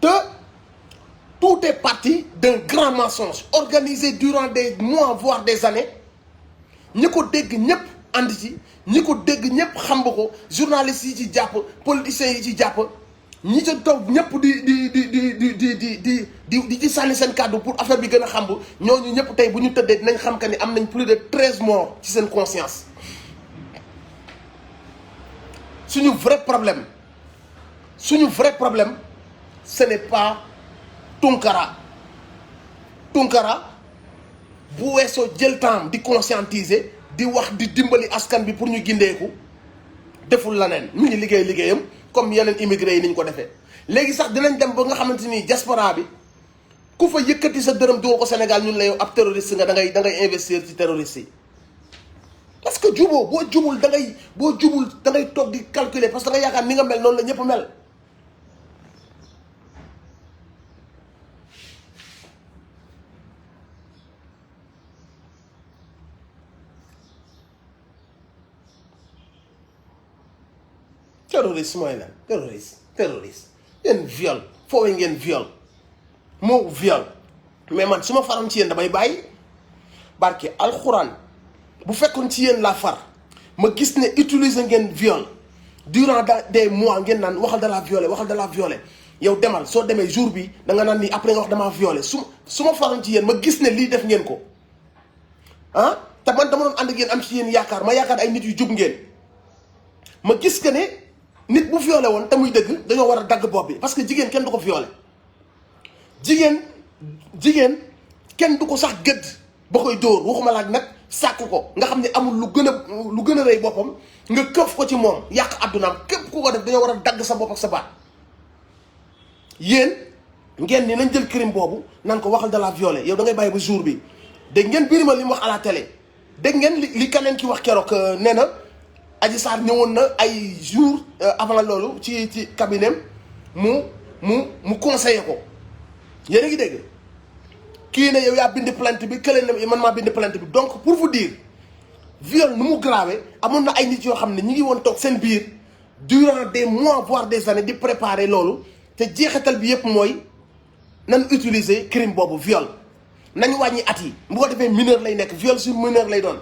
te tout est parti d'un grand mensonge organisé durant des mois voire des années ñi ko dégg ñëpp ànd ci ñi ko dégg ñëpp xam ko journalistes yi ci jàpp politiciens yi ci jàpp ñi ca toog ñëpp di ci sànni seen kàddu pour affaire bi gën a xam ñooñu ñëpp tey bu ñu tëddee dinañ xam que ni am nañ plus de 13 morts ci seen conscience. suñu vrai problème ce n'est pas Tunkara bu weesoo jël temps di conscientiser di wax di dimbali askan bi pour ñu gindeeku deful leneen mi ngi liggéeyam comme yeneen immigré yi ni ñu ko defee. léegi sax dinañ dem ba nga xamante ni diaspora bi ku fa yëkkati sa dërëm dugal ko Sénégal ñun la yow ab terroriste nga da ngay investir ci terroriste yi parce que boo jubul da ngay toog di calculer parce que da nga yaakaar ni nga mel noonu la ñëpp mel. terroriste mooy lan terroriste yéen viol foowee ngeen viol moo viol mais man su ma faroon ci yéen damay bàyyi barke alxuraan bu fekkoon ci yéen laa far ma gis ne utiliser ngeen viol durant des mois ngeen naan waxal da la violé yow demal soo demee jour bi da nga naan ni après nga wax damaa violé su ma faroon ci yéen ma gis ne lii def ngeen ko te man dama doon ànd ak yéen am ci yéen yaakaar ma yaakaar ay nit yu jub ngeen ma gis que ne nit bu violé woon te muy dëgg dañoo war a dagg bopp bi parce que jigéen kenn du ko violé jigéen kenn du ko sax gëdd ba koy dóor waxuma laaj nag sàkk ko nga xam ne amul lu gën a rëy boppam nga këf ko ci moom yàq addunaam képp ku ko def dañoo war a dagg sa bopp ak sa baat yéen ngeen ni nañ jël crime boobu nan ko waxal da la violé yow da ngay bàyyi ba jour bi dégg ngeen Birima li mu wax à la télé dégg ngeen li keneen ki wax keroog nee na Adji Sarr ñëwoon na ay jours avant loolu ci cabinet mu conseillé ko yéen a ngi dégg kii ne yow yaa bind plainte bi kële ne man maa bind plainte bi donc pour vous dire viol nu mu grave amoon na ay nit yoo xam ne ñi ngi woon toog seen biir durant des mois voire des années di préparer loolu te jeexital bi yëpp mooy nan utiliser crime boobu viol nañ wàññi at yi bu ko defee mineur lay nekk viol sur mineur lay doon.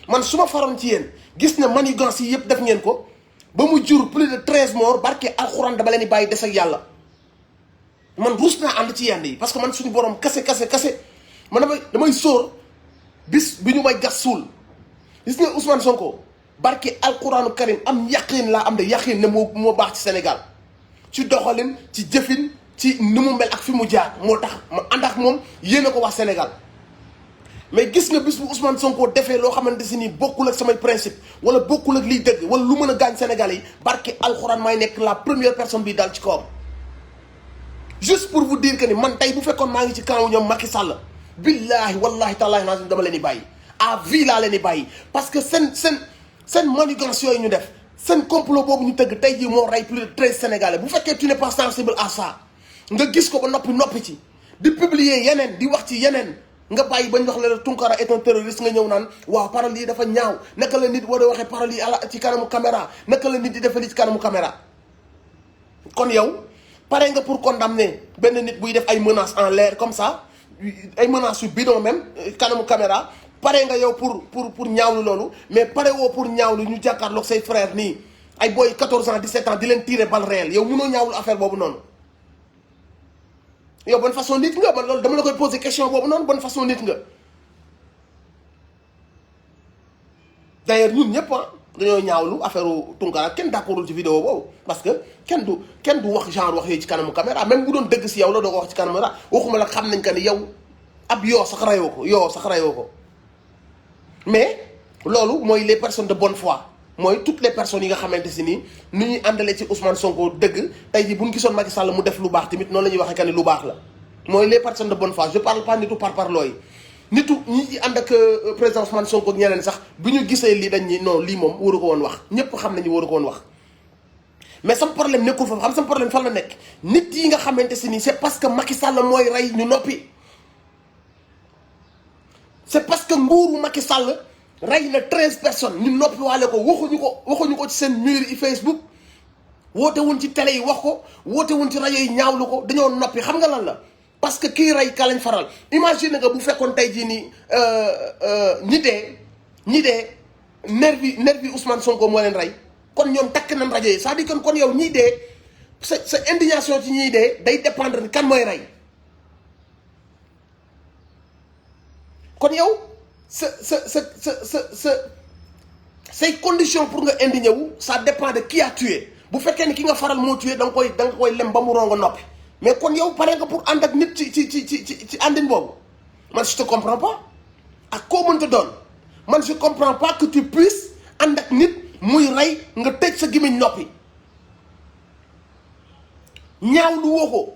man su ma faroon ci yéen gis ne manigance yi yëpp def ngeen ko ba mu jur plus de 13 morts barke alxuraan dama leen di bàyyi des ak yàlla man ruus naa ànd ci yenn yi parce que man suñu borom kase man damay sóor bis bi ñu may gas suul gis nga Ousmane Sonko barke alxuraanu karim am yaqin laa am de yaqin ne moo baax ci Sénégal ci doxalin ci jëfin ci ni mu mel ak fi mu jaar moo tax ma ànd ak moom yéene ko wax Sénégal. mais gis nga bis bu Ousmane Sonko defee loo xamante si nii bokkul ak samay principe wala bokkul ak liy dëgg wala lu mën a gaañ Sénégalais yi barke alxuraan may nekk la première personne bi daal ci kawam. juste pour vous dire que ni man tey bu fekkoon maa ngi ci camp ñoom Macky Sall billaahi wallaahi tallaahi naa dama leen di bàyyi à vie laa leen di bàyyi parce que seen manigance yooyu ñu def seen complot boobu ñu tëgg tey jii moo rey plus de 13 Sénégalais bu fekkee tu n'es pas sensible à ça nga gis ko ba noppi ci di publier yeneen di wax ci yeneen. nga bàyyi bañ wax la Tunkara est un terroriste nga ñëw naan waaw parole yi dafa ñaaw naka la nit war a waxee parole yi ci kanamu caméra naka la nit di defee li ci kanamu caméra kon yow pare nga pour condamner benn nit buy def ay menaces en l'air comme ça ay menaces yu bidon même kanamu caméra pare nga yow pour ñaawlu loolu mais pare woo pour ñaawlu ñu jàkkaarloog say frères nii ay booy 14 ans 17 ans di leen tirer balle réelle yow mënoo ñaawlu affaire boobu noonu. yow bonne façon nit nga man loolu dama la koy poser question boobu noonu bonne façon nit nga d'ailleurs ñun ñëpp dañoo ñaawlu affaire Tunkara kenn d'accordul ci vidéo boobu parce que kenn du wax genre wax yooyu ci kanamu caméra même bu doon dëgg si yow la doo ko wax ci kanamu caméra waxuma la xam nañ que ni yow ab yoo sax rayoo ko mais loolu mooy les personnes de bonne foi mooy toutes les personnes yi nga xamante si nii ni ñuy àndalee ci Ousmane Sonko dëgg tey jii bu ñu gisoon Macky Sall mu def lu baax tamit noonu la ñuy waxee que ni lu baax la mooy les personnes de bonne foi je parle pas nitu parparloo yi nitu ñi ànd ak président Ousmane Sonko ak ñeneen sax bi ñu gisee lii dañ ni non lii moom waru ko woon wax ñëpp xam nañu waru ko woon wax mais sama problème nekkul foofu xam sama problème fan la nekk nit yi nga xamante si nii c'est parce que Macky Sall mooy rey ñu noppi c'est parce que nguuru Macky Sall rey na 13 personnes ñu noppiwaale ko waxuñu ko ci seen mur yi Facebook woote wuñ ci télé yi wax ko woote wuñ ci rajo yi ñaawlu ko dañoo noppi xam nga lan la parce que kii rey ka lañ faral imagine nga bu fekkoon tey jii nii ñi dee nervi Ousmane Sonko moo leen rey kon ñoom takk nañ rajo yi c'est-à-dire que kon yow ñii dee sa indignation ci ñii dee day dépendre ni kan mooy rey kon yow say condition pour nga indigné wu ça dépend de qui a tué bu fekkee ni ki nga faral moo tué da nga koy lem ba mu rongo noppi mais kon yow pare nga pour ànd ak nit ci àndin boobu man je te comprends pas ak koo mënta doon man je comprends pas que tu puisses ànd ak nit muy rey nga tëj sa gémmiñ noppi ñaaw lu woo ko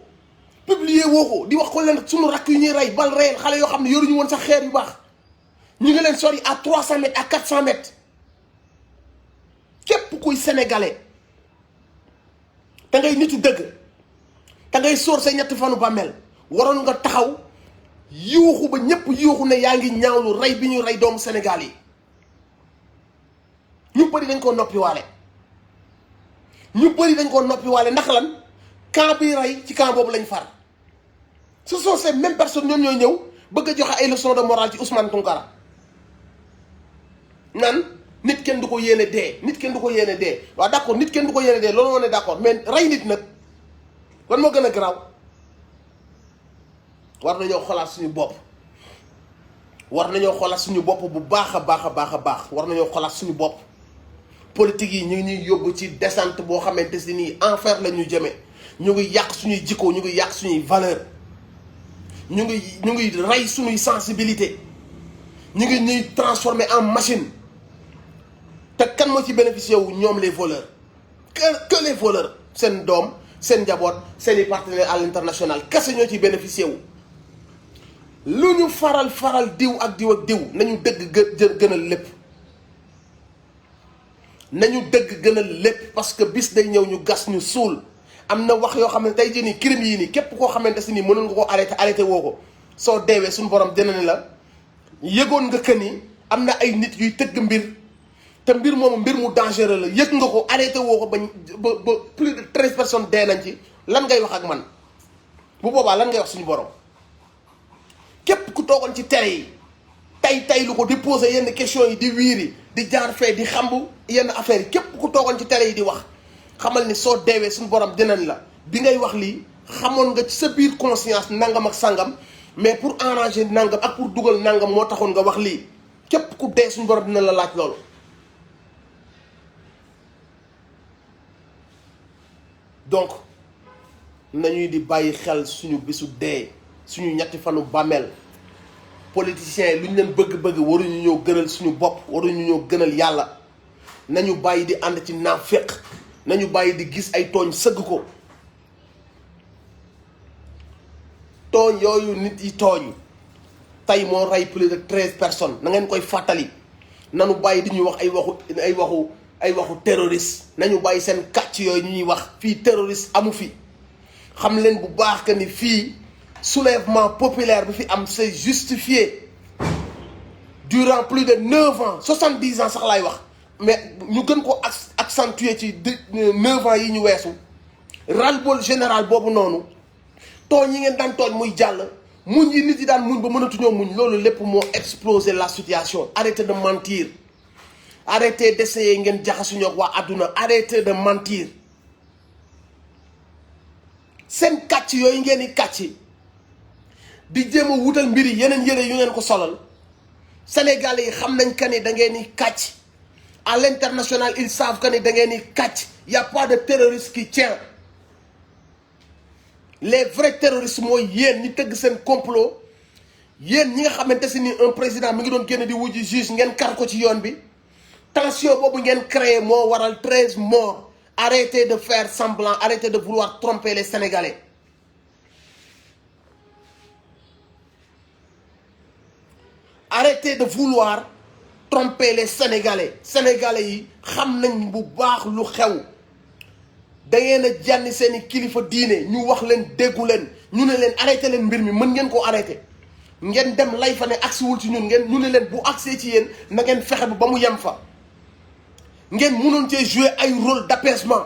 publier woo ko di wax ko leen suñu rakk yu ñuy rey bal reyal xale yoo xam ne yoruñu woon sax xeer yu baax ñu ngi leen sori à 300 mètres à 400 mètres képp kuy sénégalais te ngay nitu dëgg te ngay sóor say ñetti fanu bàmmeel waroon nga taxaw yuuxu ba ñépp yuuxu ne yaa ngi ñaawlu rey bi ñu rey doomu Sénégal yi ñu bëri dañ ko noppiwaale ndax lan camp bi rey ci camp boobu lañ far ce sont ces mêmes personnes ñoom ñooy ñëw bëgg a joxe ay leçons de morale ci Ousmane Tounkara nan nit kenn du ko yéene dee waaw d'accord nit kenn du ko yéene dee loolu moo ne d'accord mais rey nit nag lan moo gën a garaaw war nañoo xoolaat suñu bopp bu baax a baax war nañoo xoolaat suñu bopp politique yi ñu ngi ñuy yóbbu ci descente boo xamante si nii enfer la ñu jëme ñu ngi yàq suñuy jikko ñu ngi yàq suñuy valeur ñu ngi rey suñuy sensibilité ñu ngi ñuy transformer en machine te kan moo ci bénéficié wu ñoom les voleurs que les voleurs seen doom seen njaboot seeni partenaires à l'international kese ñoo ciy bénéficié wu lu ñu faral diw ak diw nañu dëgg gënal lépp parce que bis day ñëw ñu gas ñu suul am na wax yoo xam ne tey jii nii crime yii nii képp koo xamante si nii mënoon nga ko arrêté woo ko soo deewee suñu borom dina ne la yëgoon nga que ni am na ay nit yuy tëgg mbir te mbir moomu mbir mu dangereux la yëg nga ko arrêté woo ko ba plus de 13 personnes dee nañ ci lan ngay wax ak man bu boobaa lan ngay wax suñu borom képp ku toogoon ci télé yi tey lu ko di poser yenn questions yi di wiiri di jaar fee di xambu yenn affaires yi képp ku toogoon ci télé yi di wax xamal ni soo deewee suñu borom dinañ la bi ngay wax lii xamoon nga ci sa biir conscience nangam ak sangam mais pour arranger nangam ak pour dugal nangam moo taxoon nga wax lii képp ku dee suñu borom dina la laaj loolu. donc nañuy di bàyyi xel suñu bisu dee suñu ñetti fanu bàmmeel politiciens yi lu ñu leen bëgg-bëgg waruñu ñoo gënal suñu bopp waruñu ñoo gënal yàlla nañu bàyyi di ànd ci naaféq nañu bàyyi di gis ay tooñ sëgg ko tooñ yooyu nit yi tooñ tey moo rey plus de 13 personnes na ngeen koy fàttali nanu bàyyi di ñuy wax ay waxu terroriste nañu bàyyi seen kàcc yooyu ñuy wax fii terroriste amu fi xam leen bu baax que ni fii soulèvement populaire bi fi am c'est justifié durant plus de 9 ans 70 ans sax laay wax mais ñu gën ko accentuer ci 9 ans yi ñu weesu ras-le-bol général boobu noonu tooñ yi ngeen daan tooñ muy jàll muñ yi nit yi daan muñ ba mënatuñoo muñ loolu lépp moo exploser la situation arrêtez de mentir arrêtez d'essayer ngeen jaxasuñu ak waa àdduna arrêtez de mentir seen kàcc yooyu ngeen di kàcc di jéem a wutal mbir yi yeneen yére yu ngeen ko solal Sénégalais yi xam nañ que ni da ngeen di kàcc à l'international ils savent que ni da ngeen di kàcc y a pas de terroriste qui tient les vrais terroristes mooy yéen ñi tëgg seen complot yéen ñi nga xamante si ni un président mi ngi doon génn di wujji juge ngeen kar ko ci yoon bi tension boobu ngeen créé moo waral 13 morts arrêtez de faire semblant arrêtez de vouloir tromper les Sénégalais arrêtez de vouloir tromper les Sénégalais yi xam nañ bu baax lu xew da ngeen a jànni seeni kilifa diine ñu wax leen déggu leen ñu ne leen arrêté leen mbir mi mën ngeen koo arrêté ngeen dem lay fa ne agsiwul ci ñun ngeen ñu ne leen bu agsee ci yéen na ngeen fexe ba mu yem fa ngeen mënoon cee jouer ay rôle d'apaisement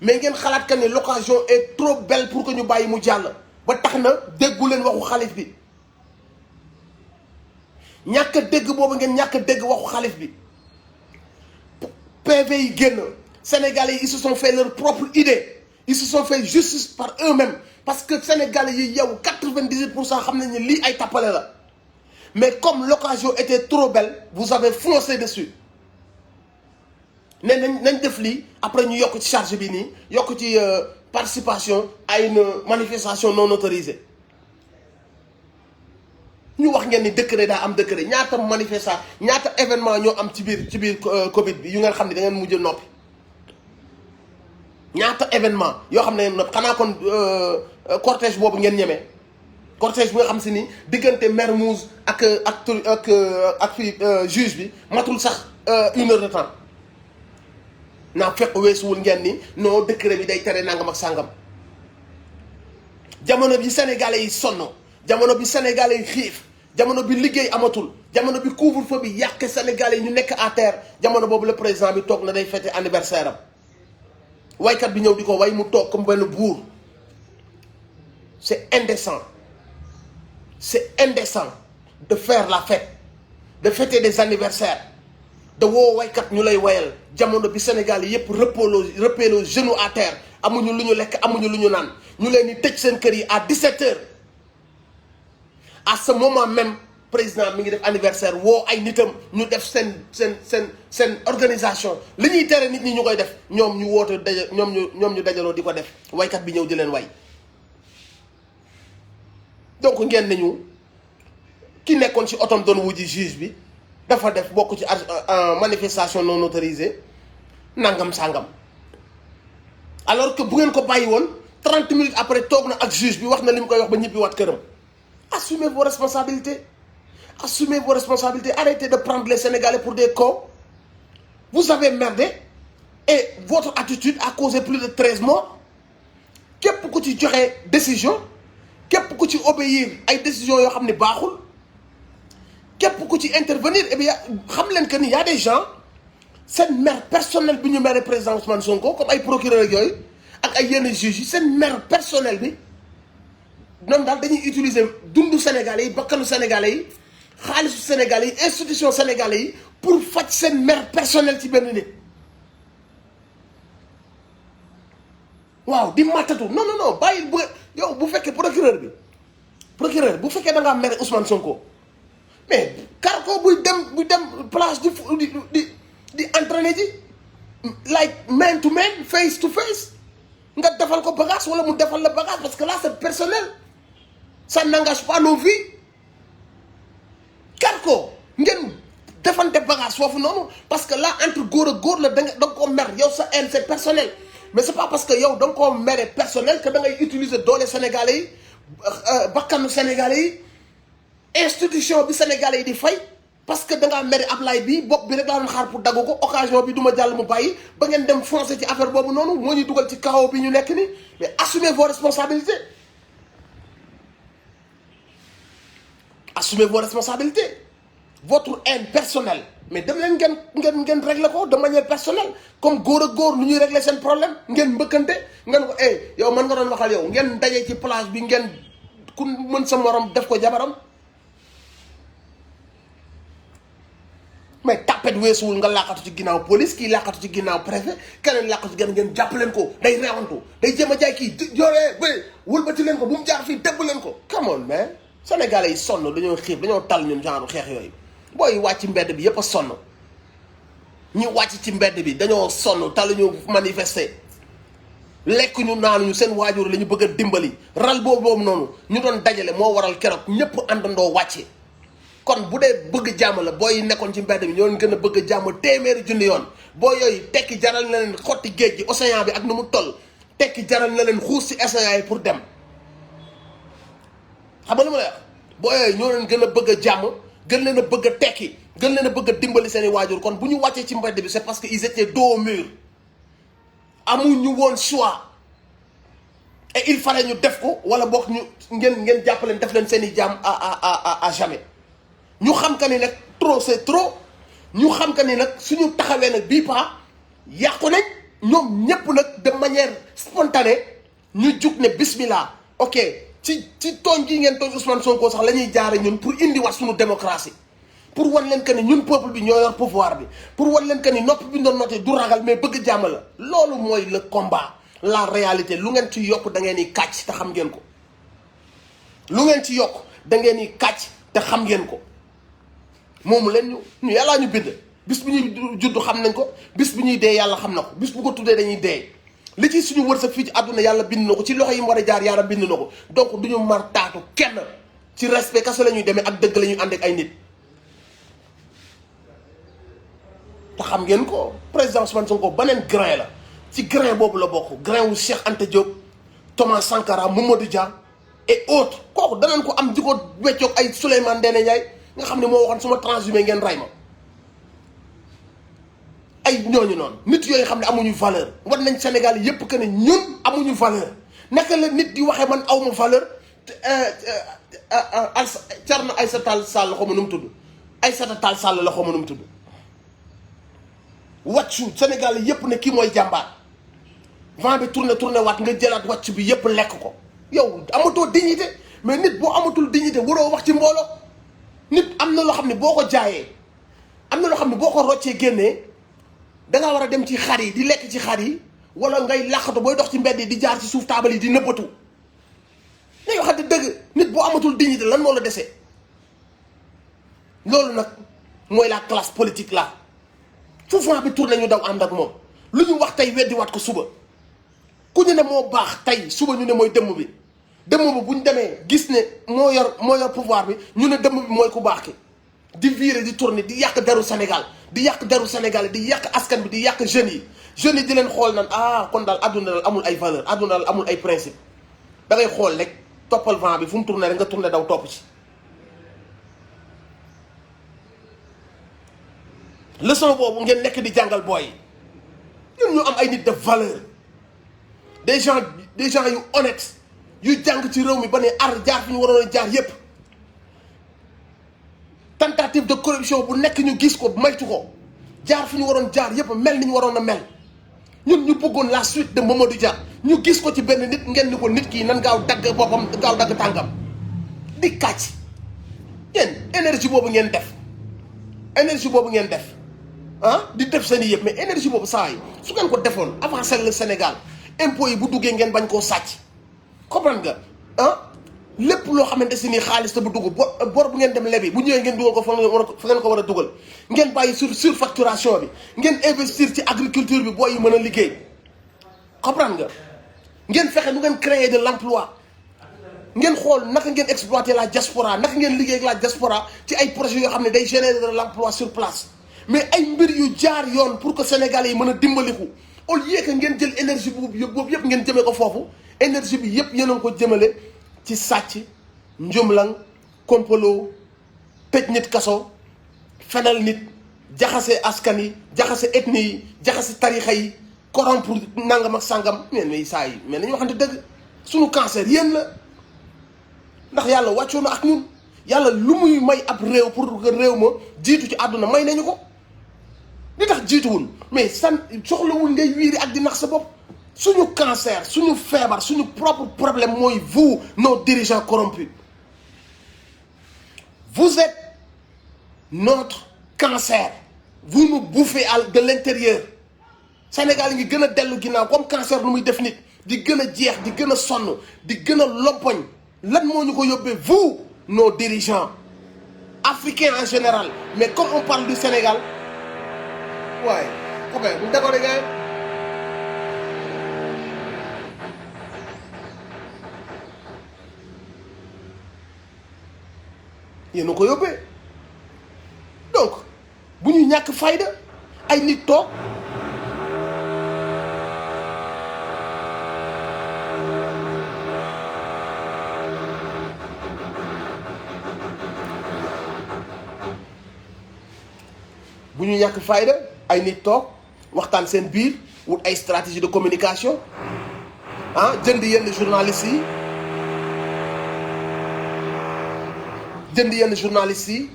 mais ngeen xalaat que ne l'occasion est trop belle pour que ñu bàyyi mu jàll ba tax na déggu leen waxu xalif bi ñàkk a dégg boobu ngeen ñàkk a dégg waxu xalif bi PV yi génn Sénégalais yi ils se sont fait leur propre idée ils se sont fait justice par eux-mêmes parce que Sénégalais yi yow 98% xam nañ ne lii ay tappale la mais comme l'occasion était trop belle vous avez foncé dessus ne nañ def lii après ñu yokk ci charge bi nii yokk ci participation à une manifestation non autorisée ñu wax ngeen ni décret daa am décret ñaata manifestation ñaata événement ñoo am ci biir Covid bi yu ngeen xam ne da ngeen mujj noppi ñaata événement yoo xam ne ngeen noppi xanaa kon cortège boobu ngeen ñemee cortège bi nga xam si ni diggante Mermoz ak fii juge bi matul sax 1 heure de temps naa fekk weesuwul ngeen ni non décret bi day tere nangam ak sàngam jamono bi sénégalais yi sonn jamono bi sénégalais yi xiif jamono bi liggéey amatul jamono bi couvre-feu bi yàq sénégalais yi ñu nekk à terre jamono boobu le président bi toog na day fêter anniversaire am waykat bi ñëw di ko way mu toog comme benn buur c'est indécent de faire la fête de fêter des anniversaires de woo waykat ñu lay wayal jamono bi Sénégal yépp repeeloo genoux à terre amuñu lu ñu lekk amuñu lu ñu naan ñu leen di tëj seen kër yi à 17h à ce moment même président mi ngi def anniversaire woo ay nitam ñu def seen organisation li ñuy tere nit ñi ñu koy def ñoom ñu woote ñoom ñu dajaloo di ko def waykat bi ñëw di leen way donc ngeen nañu ki nekkoon ci otom doon wuji juge bi dafa def bokk ci manifestation non autorisée nangam sangam alors que bu ngeen ko bàyyi woon 30 minutes après toog na ak juge bi wax na li mu koy wax ba ñibbi waat këram assumez vos responsabilités arrêtez de prendre les Sénégalais pour des cons vous avez merdé et votre attitude a causé plus de 13 morts képp ku ci joxe décision képp ku ci obéir ay décisions yoo xam ne baaxul képp ku ci intervenir eh bien xam leen que ni y a des gens seen mère personnelle bi ñu mere président Ousmane Sonko comme ay procureur ak yooyu ak ay yenn juges yi seen mère personnelle bi ñoom daal dañuy utiliser dundu Sénégalais yi bakkanu Sénégalais yi xaalisu Sénégalais yi institution Sénégalais yi pour faj seen mère personnelle ci benn nit waaw di mattatu non bàyyil bu yow bu fekkee procureur bu fekkee da ngaa mere Ousmane Sonko mais kar ko buy dem place di entraîner ji like man to man face to face nga defal ko bagage wala mu defal la bagage parce que là c'est personnel ça n'engage pas nos vies kar ko ngeen defante bagage foofu noonu parce que là entre góor ak góor la da nga ko mer yow sa haine c'est personnel mais c'est pas parce que yow da nga koo mere personnel que da ngay utiliser doole Sénégalais yi bakkanu Sénégalais yi institution bi Sénégalais yi di fay parce que da ngaa mere Ablaye bi bopp bi rek laa doon xaar pour dagg ko occasion bi du ma jàll mu bàyyi ba ngeen dem foncer ci affaire boobu noonu moo ñuy dugal ci chaos bi ñu nekk ni mais assumez vos responsabilités votre haine personnelle mais dem leen ngeen régler ko de manière personnelle comme góor ak góor nu ñuy régler seen problème ngeen mbëkkante ngeen ko yow mën nga doon waxal yow ngeen dajee ci plage bi ngeen ku mën sa morom def ko jabaram mais tapet weesuwul nga làqatu ci ginnaaw police kii làqatu ci ginnaaw préfet keneen làqatu ci ginnaaw ngeen jàpp leen ko day reewantu day jéem a jaay kii yoree ba wëlbati leen ko bu mu jaar fii dëbb leen ko come on man Sénégalais yi sonn dañoo xiif dañoo tal ñun genre xeex yooyu booy wàcc mbedd bi yépp a sonn ñu wàcc ci mbedd bi dañoo sonn taluñu manifester lekk ñu naanuñu seen waajur la ñu bëgg a dimbali ral boobu noonu ñu doon dajale moo waral keroog ñëpp àndandoo wàcce kon bu dee bëgg jàmm la booy nekkoon ci mbedd bi ñoo gën a bëgg jàmm téeméeri junni yoon boo yooyu tekki jaral na leen xotti géej gi océan bi ak nu mu toll tekki jaral na leen xuus ci océan yi pour dem xam nga lu ma lay wax boo yooyu ñoo leen gën a bëgg a jàmm gën leen a bëgg a tekki gën leen a bëgg a dimbali seen i waajur kon bu ñu wàccee ci mbedd bi c'est parce que ils étaient dos au mur amuñu woon choix et il fallait ñu def ko wala boog ñu ngeen jàppaleen def leen seen i jaam à jamais ñu xam que ni nag trop c'est trop ñu xam que ni nag suñu taxawee nag bii paa yàqu nañ ñoom ñépp nag de manière spontanée ñu jug ne bismillah ok ci tooñ gi ngeen tooñ Ousmane Sonko sax la ñuy jaare ñun pour indi wax suñu démocratie pour wan leen que ni ñun peuple bi ñoo yor pouvoir bi pour wan leen que ni nopp bi ñu doon noté du ragal mais bëgg jàmm la loolu mooy le combat la réalité lu ngeen ci yokk da ngeen di kàcc te xam ngeen ko lu ngeen ci yokk da ngeen di kàcc te xam ngeen ko moomu leen ñu yàllaa ñu bind bis bi ñuy judd xam nañ ko bis bi ñuy dee yàlla xam na ko bis bu ko tuddee dañuy dee li ci suñu wërsëg fii ci àdduna yàlla bind na ko ci loxo yi mu war a jaar yàlla bind na ko donc duñu mar taatu kenn ci respect kaso la ñuy demee ak dëgg la ñuy ànd ak ay nit te xam ngeen ko président Ousmane Sonko beneen grain la ci grain boobu la bokk grain wu Cheikh Anta Diop Thomas Sankara Mamadou Dia et autres kooku danañ ko am di ko weccoog ay Souleymane Ndéné Ndiaye nga xam ne moo waxoon suma transhumé ngeen ray ma ay ñooñu noonu nit yooyu xam ne amuñu valeur war nañ Sénégal yépp que ne ñun amuñu valeur naka la nit di waxee man awma valeur Thierno Aïssata Tall Sall la xaw ma nu mu tudd Aïssata Tall Sall la xaw ma nu mu tudd wàccu Sénégal yépp ne kii mooy jàmbaar vent bi tourné waat nga jëlaat wàcc bi yépp lekk ko yow amatoo dignité mais nit boo amatul dignité waroo wax ci mbooloo nit am na loo xam ne boo ko jaayee am na loo xam ne boo ko roccee génnee dangaa war a dem ci xar yi di lekk ci xar yi wala ngay làqatu booy dox ci mbedd yi di jaar ci suuf taabal yi di nëbbatu nañu waxante dëgg nit boo amatul dignité lan moo la desee loolu nag mooy la classe politique là fu vent bi tourné ñu daw ànd ak moom lu ñu wax tey weddiwaat ko suba ku ñu ne moo baax tey suba ñu ne mooy dëmm bi bu ñu demee gis ne moo yor pouvoir bi ñu ne dëmm bi mooy ku baax ki di virer di tourner di yàq deru Sénégal di yàq deru Sénégal di yàq askan bi di yàq jeunes yi di leen xool nan kon daal adduna daal amul ay valeur adduna daal amul ay principe da ngay xool rek toppal vent bi fu mu tourné rek nga tourné daw topp ci leçon boobu ngeen nekk di jàngal booy ñun ñu am ay nit de valeur des gens yu honnêtes yu jàng ci réew mi ba ne jaar fi ñu waroon a jaar yépp tentative de corruption bu nekk ñu gis ko maytu ko jaar fi ñu waroon jaar yépp mel ni ñu waroon a mel ñun ñu bëggoon la suite de Mamadou Dia ñu gis ko ci benn nit ngeen ni ko nit kii nan gaaw dagg boppam gaaw dagg tàngam di kàcc yéen énergie boobu ngeen def di def seen i yëpp mais énergie boobu saa yi su ngeen ko defoon avancé le Sénégal impôts yi bu duggee ngeen bañ koo sàcc comprendre nga lépp loo xamante si ni xaalis te bu dugg bor bu ngeen dem lebi bu ñëwee ngeen dugal ko fa ngeen ko war a dugal ngeen bàyyi surfacturation bi ngeen investir ci agriculture bi booy yi mën a liggéey comprendre nga ngeen fexe nu ngeen créer de l'emploi ngeen xool naka ngeen exploiter la diaspora naka ngeen liggéey ak la diaspora ci ay projets yoo xam ne day générer de l'emploi sur place mais ay mbir yu jaar yoon pour que Sénégalais yi mën a dimbaliku au lieu que ngeen jël énergie boobu yëpp ngeen jëmee ko foofu énergie bi yëpp yéen a ngi ko jëmale ci sàcc njumlang kompaloo tëj nit kaso fenal nit jaxase askan yi jaxase ethnie yi jaxase tarixa yi corrompre nangam ak sàngam mais saa yi mais nañu waxante dëgg suñu cancer yéen la ndax yàlla wàccoo na ak ñun yàlla lu muy may ab réew pour que réew ma jiitu ci àdduna may nañu ko li tax jiituwul mais soxlawul ngay wiiri ak di nax sa bopp suñu cancer suñu feebar suñu propre problème mooy vous nos dirigeants corrompus vous êtes notre cancer vous nous bouffez de l'intérieur Sénégal yi ngi gën a dellu ginnaaw comme cancer lu muy def nit di gën a jeex di gën a sonn di gën a lompoñ lan moo ñu ko yóbbee vous nos dirigeants africains en général mais comme on parle du Sénégal waaye copain bu ñu d'accord gars yéen a ko yóbbee donc bu ñu ñàkk fayda ay nit toog waxtaan seen biir wut ay stratégie de communication ah jënd yenn journalistes yi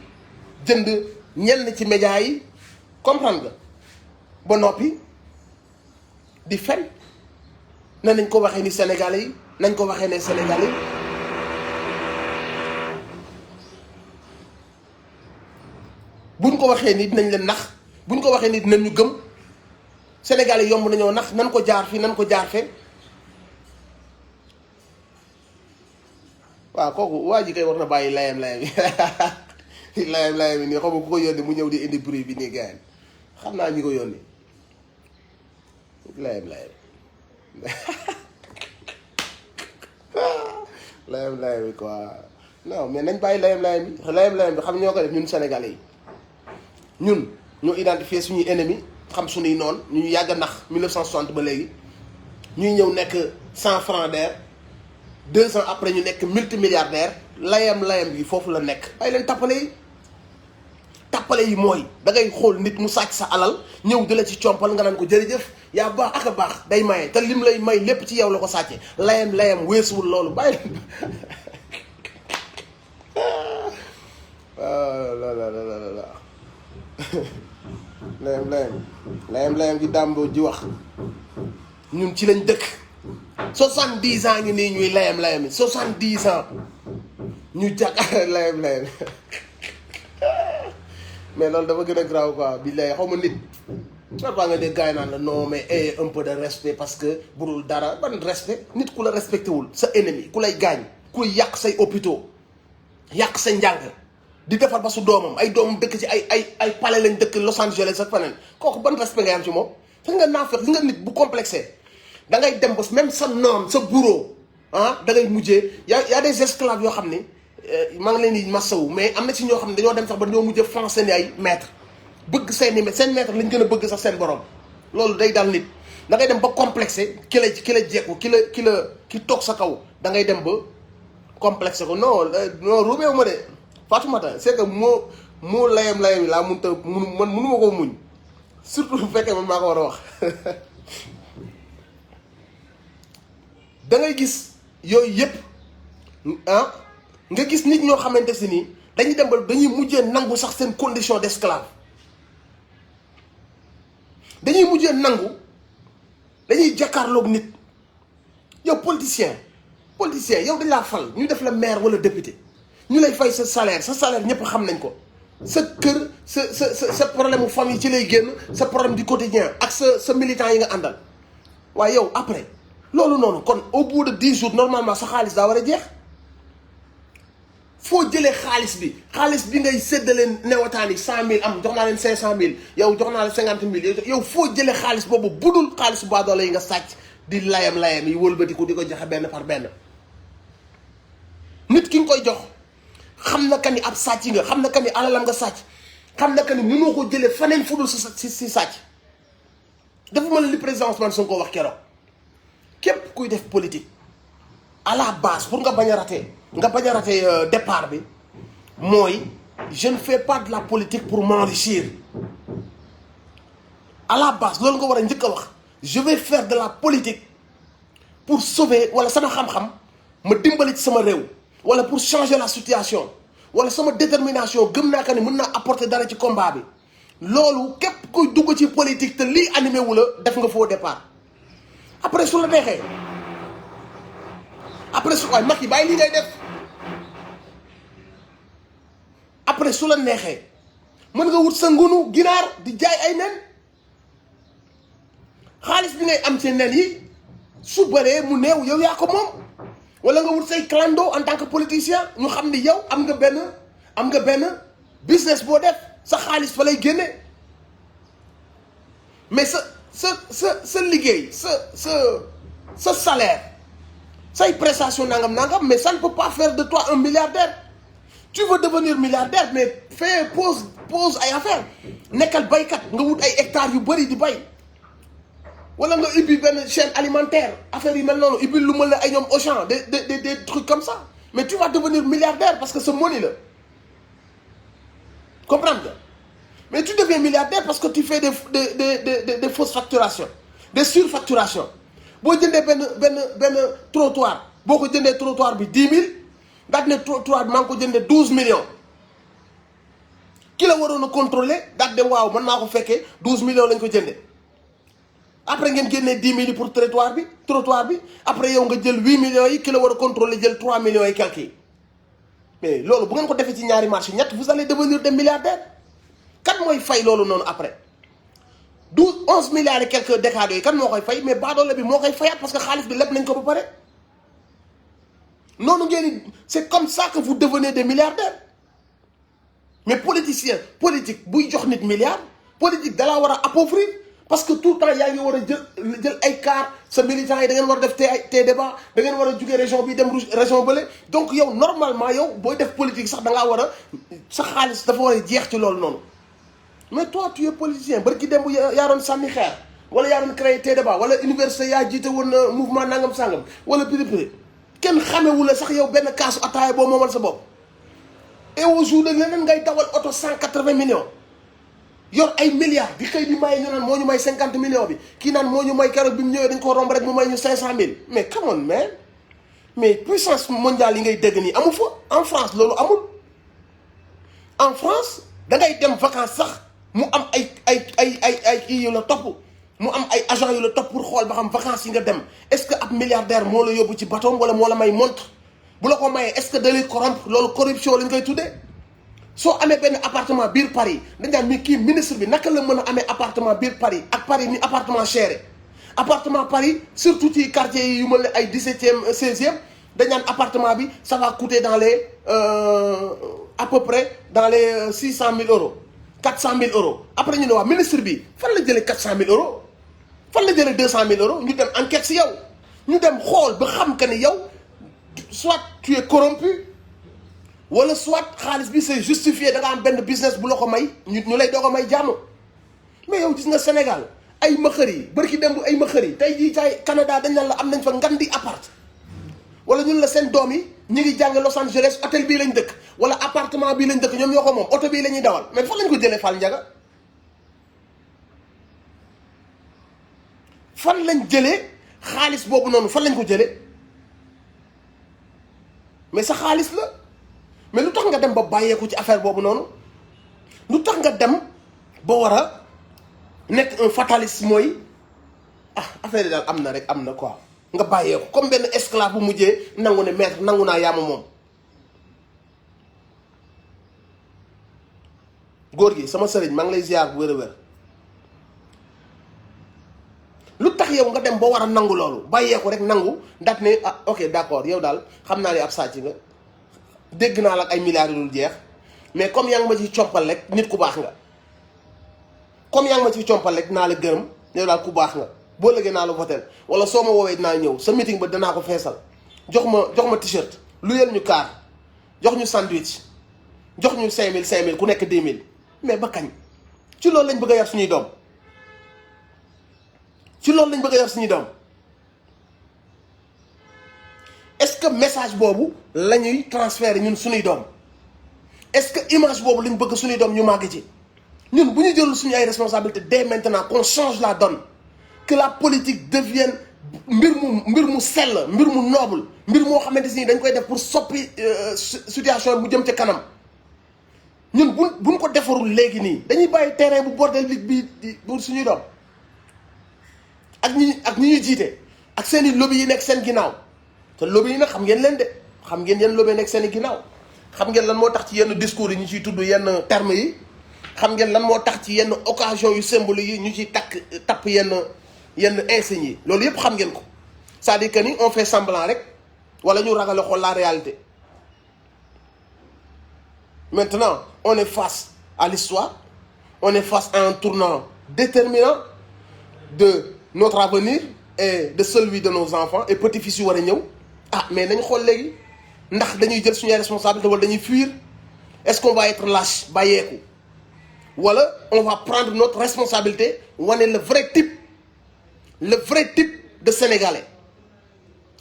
jënd ñenn ci médias yi comprendre nga ba noppi di fen ne nañ ko waxee ni Sénégalais yi nañ ko waxee ne Sénégalais yi buñ ko waxee ni dinañ leen nax buñ ko waxee ni dinañ ñu gëm Sénégalais yomb nañoo nax nan ko jaar fii nan ko jaar fee waaw kooku waa ji kay war na bàyyi layam yi layam yi nii xam nga ku ko yónni mu ñëw di indi bruit bi nii gars xam naa ñi ko yónni layam yi quoi non mais nañ bàyyi layam bi xam ñoo ko def ñun Sénégalais yi ñun ñoo identifier suñuy ennemi xam suñuy noon ñu yàgg a nax 1960 ba léegi ñuy ñëw nekk 100 francs d'air 2 ans après ñu nekk multimilliardaire layam bi foofu la nekk. bàyyi leen tappale yi mooy da ngay xool nit mu sàcc sa alal ñëw di la ci compal nga naan ko jërëjëf yaa baax ak a baax day maye te lim lay may lépp ci yow la ko sàcce layam weesuwul loolu bàyyi leen layam gi dàmboo ji wax ñun ci lañ dëkk 70 ans ngi nii ñuy layam 70 ans ñu jàkk layam mais loolu dafa gën a grave quoi bi lay xaw ma nit parfois nga dégg gars yi naan la non mais ayez un peu de respect parce que budul dara ban respect nit ku la respecté wul sa ennemi ku lay gaañ kuy yàq say hôpitaux yàq sa njàng di defar ba su doomam ay doomam dëkk ci ay palais lañ dëkk Los Angeles ak feneen kooku ban respect ngay am ci moom sax nga naafeq li nga nit bu complexé da ngay dem ba même sa noon sa bourreau ah da ngay mujjee y a des esclaves yoo xam ni maa ngi leen di masawu mais am na ci ñoo xam ne dañoo dem sax ba dañoo mujjee français ni ay maître bëgg seen maître lañ gën a bëgg sax seen borom loolu day dal nit da ngay dem ba complexé ki la jekku ki toog sa kaw da ngay dem ba complexé ko non ruubeewu ma de Fatoumata c'est que moo layam yi laa mënut a man mënuma koo muñ surtout bu fekkee man maa ko war a wax da ngay gis yooyu yëpp ah nga gis nit ñoo xamante si nii dañuy dem ba dañuy mujjee nangu sax seen condition d'esclave dañuy jàkkaarloog nit yow politicien yow dañ laa fal ñu def la maire wala député ñu lay fay sa salaire ñëpp xam nañ ko sa kër sa problème mu famille ci lay génn sa problème du quotidien ak sa militant yi nga àndal waaye yow après loolu noonu kon au bout de 10 jours normalement sa xaalis daa war a jeex foo jëlee xaalis bi ngay séddaleen newataan yi 100000 am jox naa leen 500000 yow jox naa leen 50000 yow foo jëlee xaalis boobu budul xaalis baadoolo yi nga sàcc di layam yi wëlbatiku di ko joxe benn par benn nit ki nga koy jox xam na ka ni ab sàcc nga xam na ka ni alalam nga sàcc xam na ka ni mënoo ko jëlee faneen fudul si sàcc dafa mel ni li président Ousmane Sonko wax keroog képp kuy def politique à la base pour nga bañ a rater départ bi mooy je ne fais pas de la politique pour m'enrichir à la base loolu nga war a njëkk a wax je vais faire de la politique pour sauver wala sama xam-xam ma dimbali ci sama réew wala pour changer la situation wala sama détermination gëm naa ka ni mën naa apporter dara ci combat bi loolu képp kuy dugg ci politique te lii animé wu la def nga faux départ après su la neexee waaye mag yi bàyyi lii ngay def après su la neexee mën nga wut sa ngunu ginaar di jaay ay nen xaalis bi ngay am ci nen yi su bëree mu néew yow yaa ko moom wala nga wut say clando en tant que politicien ñu xam ni yow am nga benn business boo def sa xaalis fa lay génne mais sa liggéey sa salaire say prestation nangam mais ça ne peut pas faire de toi un milliardaire. Tu veux devenir milliardaire mais fais pause ay affaire nekkal baykat nga wut ay hectares yu bëri di bay wala nga ubbi benn chaîne alimentaire affaire yi mel noonu ubbi lu ma la ay ñoom Auchan des trucs comme ça mais tu vas devenir milliardaire parce que ce money la comprendre nga mais tu deviens milliardaire parce que tu fais des fausses facturations des surfacturations boo jëndee benn trottoir boo ko jëndee trottoir bi 10 000 daal ne trottoir bi maa ngi ko jëndee 12 millions ki la waroon a contrôler daal de waaw mën naa ko fekkee 12 millions lañ ko jëndee après ngeen génnee 10 000 yi pour trottoir bi après yow nga jël 8 millions yi ki la war a contrôler jël 3 millions et quelques yi mais loolu bu ngeen ko defee ci ñaari marché ñett vous allez devenir des milliardaires kan mooy fay loolu noonu après 11 milliards et quelques décades yooyu kan moo koy fay mais baadoole bi moo koy fayaat parce que xaalis bi lépp nañ ko ba pare noonu ngeen c'est comme ça que vous devenez des milliardaires mais politique buy jox nit milliard politique dalaa war a appauvrir parce que tout le temps yaa ngi war a jël ay car sa militants yi da ngeen war a def te débat da ngeen war a jugee région bi dem région bële donc yow normalement yow booy def politique sax da ngaa war a sa xaalis dafa war a jeex ci loolu noonu mais toi tu es politicien bari ki dem bu yaa doon sànni xeer wala yaa doon créé te débat wala université yaa jiite woon mouvement nangam sangam wala piri kenn xamewu la sax yow benn kaasu ataaya boo moomal sa bopp et au jour de leneen ngay dawal oto 180 millions yor ay milliards di xëy di may ñu naan moo ñu may 50 millions bi kii naan moo ñu may keroog bi mu ñëwee dañ ko romb rek mu may ñu 500 000 mais come on man mais puissance mondiale yi ngay dégg nii amu fa en France loolu amul en France da ngay dem vacances sax mu am ay kii yu la topp mu am ay agent yu la topp pour xool ba xam vacances yi nga dem est-ce que ab milliardaire moo la yóbbu ci bateau wala moo la may montre bu la ko mayee est-ce que da lay corrompre loolu corruption lañ koy tuddee soo amee benn appartement biir Paris dañ naan mi kii ministre bi naka la mën a amee appartement biir Paris ak Paris ni appartement cher appartement Paris surtout ci quartier yu mel ne ay 17e 16e dañ naan appartement bi ça va coûter dans les à peu près dans les 600 000 euros 400 000 euros après ñu ne waa ministre bi fan la jëlee 400 000 euros fan la jëlee 200 000 euros ñu dem enquête si yow ñu dem xool ba xam que ni yow soit tu es corrompu wala soit xaalis bi c'est justifié da nga am benn business bu la ko may ñu lay doog a may jàmm mais yow gis nga Sénégal ay maxër yi bërki dem ay maxër yi tey jii tay Canada dañ naan la am nañ fa ngan di appart wala ñun la seen doom yi ñu ngi jàng Los Angeles hôtel bii lañ dëkk wala appartement bii lañ dëkk ñoom ñoo ko moom oto bii la ñuy dawal mais fan lañ ko jëlee Fall Ndiaga fan lañ jëlee xaalis boobu noonu fan lañ ko jëlee mais sa xaalis la mais lu tax nga dem ba bàyyeeku ci affaire boobu noonu lu tax nga dem ba war a nekk un fataliste mooy affaire yi daal am na rek am na quoi nga bàyyeeku comme benn esclave bu mujjee nangu ne maître nangu naa yaama moom góor gi sama sëriñ maa ngi lay ziar bu wér a wér lu tax yow nga dem ba war a nangu loolu bàyyeeku rek nangu ndax ne ok d'accord yow daal xam naa ne ab sàcc nga dégg naa la ak ay milliards yu dul jeex mais comme yaa ngi ma ci compal rek nit ku baax nga comme yaa ngi ma ci compal rek naa la gërëm yow daal ku baax nga boo lëgee naa la votel wala soo ma woowee dinaa ñëw sa meeting ba danaa ko feesal jox ma t-shirt lu yel ñu kaar jox ñu sandwich jox ñu 5000 ku nekk 10 000 mais ba kañ ci loolu lañ bëgg a yar suñuy doom ci loolu lañ bëgg a yar suñuy doom est-ce que message boobu la ñuy transférer ñun suñuy doom est-ce que image boobu lañ bëgg suñuy doom ñu màgg ci ñun bu ñu jëlul suñu ay responsabilités dès maintenant qu'on change la donne que la politique devienne mbir mu sell mbir mu noble mbir moo xamante ni dañ koy def pour soppi situation bu jëm ca kanam ñun buñ ko defarul léegi nii dañuy bàyyi terrain bu bordel bi pour suñuy doom ak ñi ñu jiite ak seen i lobby yi nekk seen ginnaaw te lobby yi nag xam ngeen leen de xam ngeen yenn lobby nekk seen i ginnaaw xam ngeen lan moo tax ci yenn discours yi ñu ciy tudd yenn termes yi xam ngeen lan moo tax ci yenn occasion yu symbolique yi ñu ciy tapp yenn insignes yi loolu yëpp xam ngeen ko c'est-à-dire que ni on fait semblant rek wala ñu ragale xool la réalité. Maintenant on est face à l'histoire on est face à un tournant déterminant de notre avenir et de celui de nos enfants et petits-fils yu war a ñëw mais nañ xool léegi ndax dañuy jël suñuy responsabilité wala dañuy fuir est-ce qu'on va être lâche bàyyeeku wala on va prendre notre responsabilité wane le vrai type de Sénégalais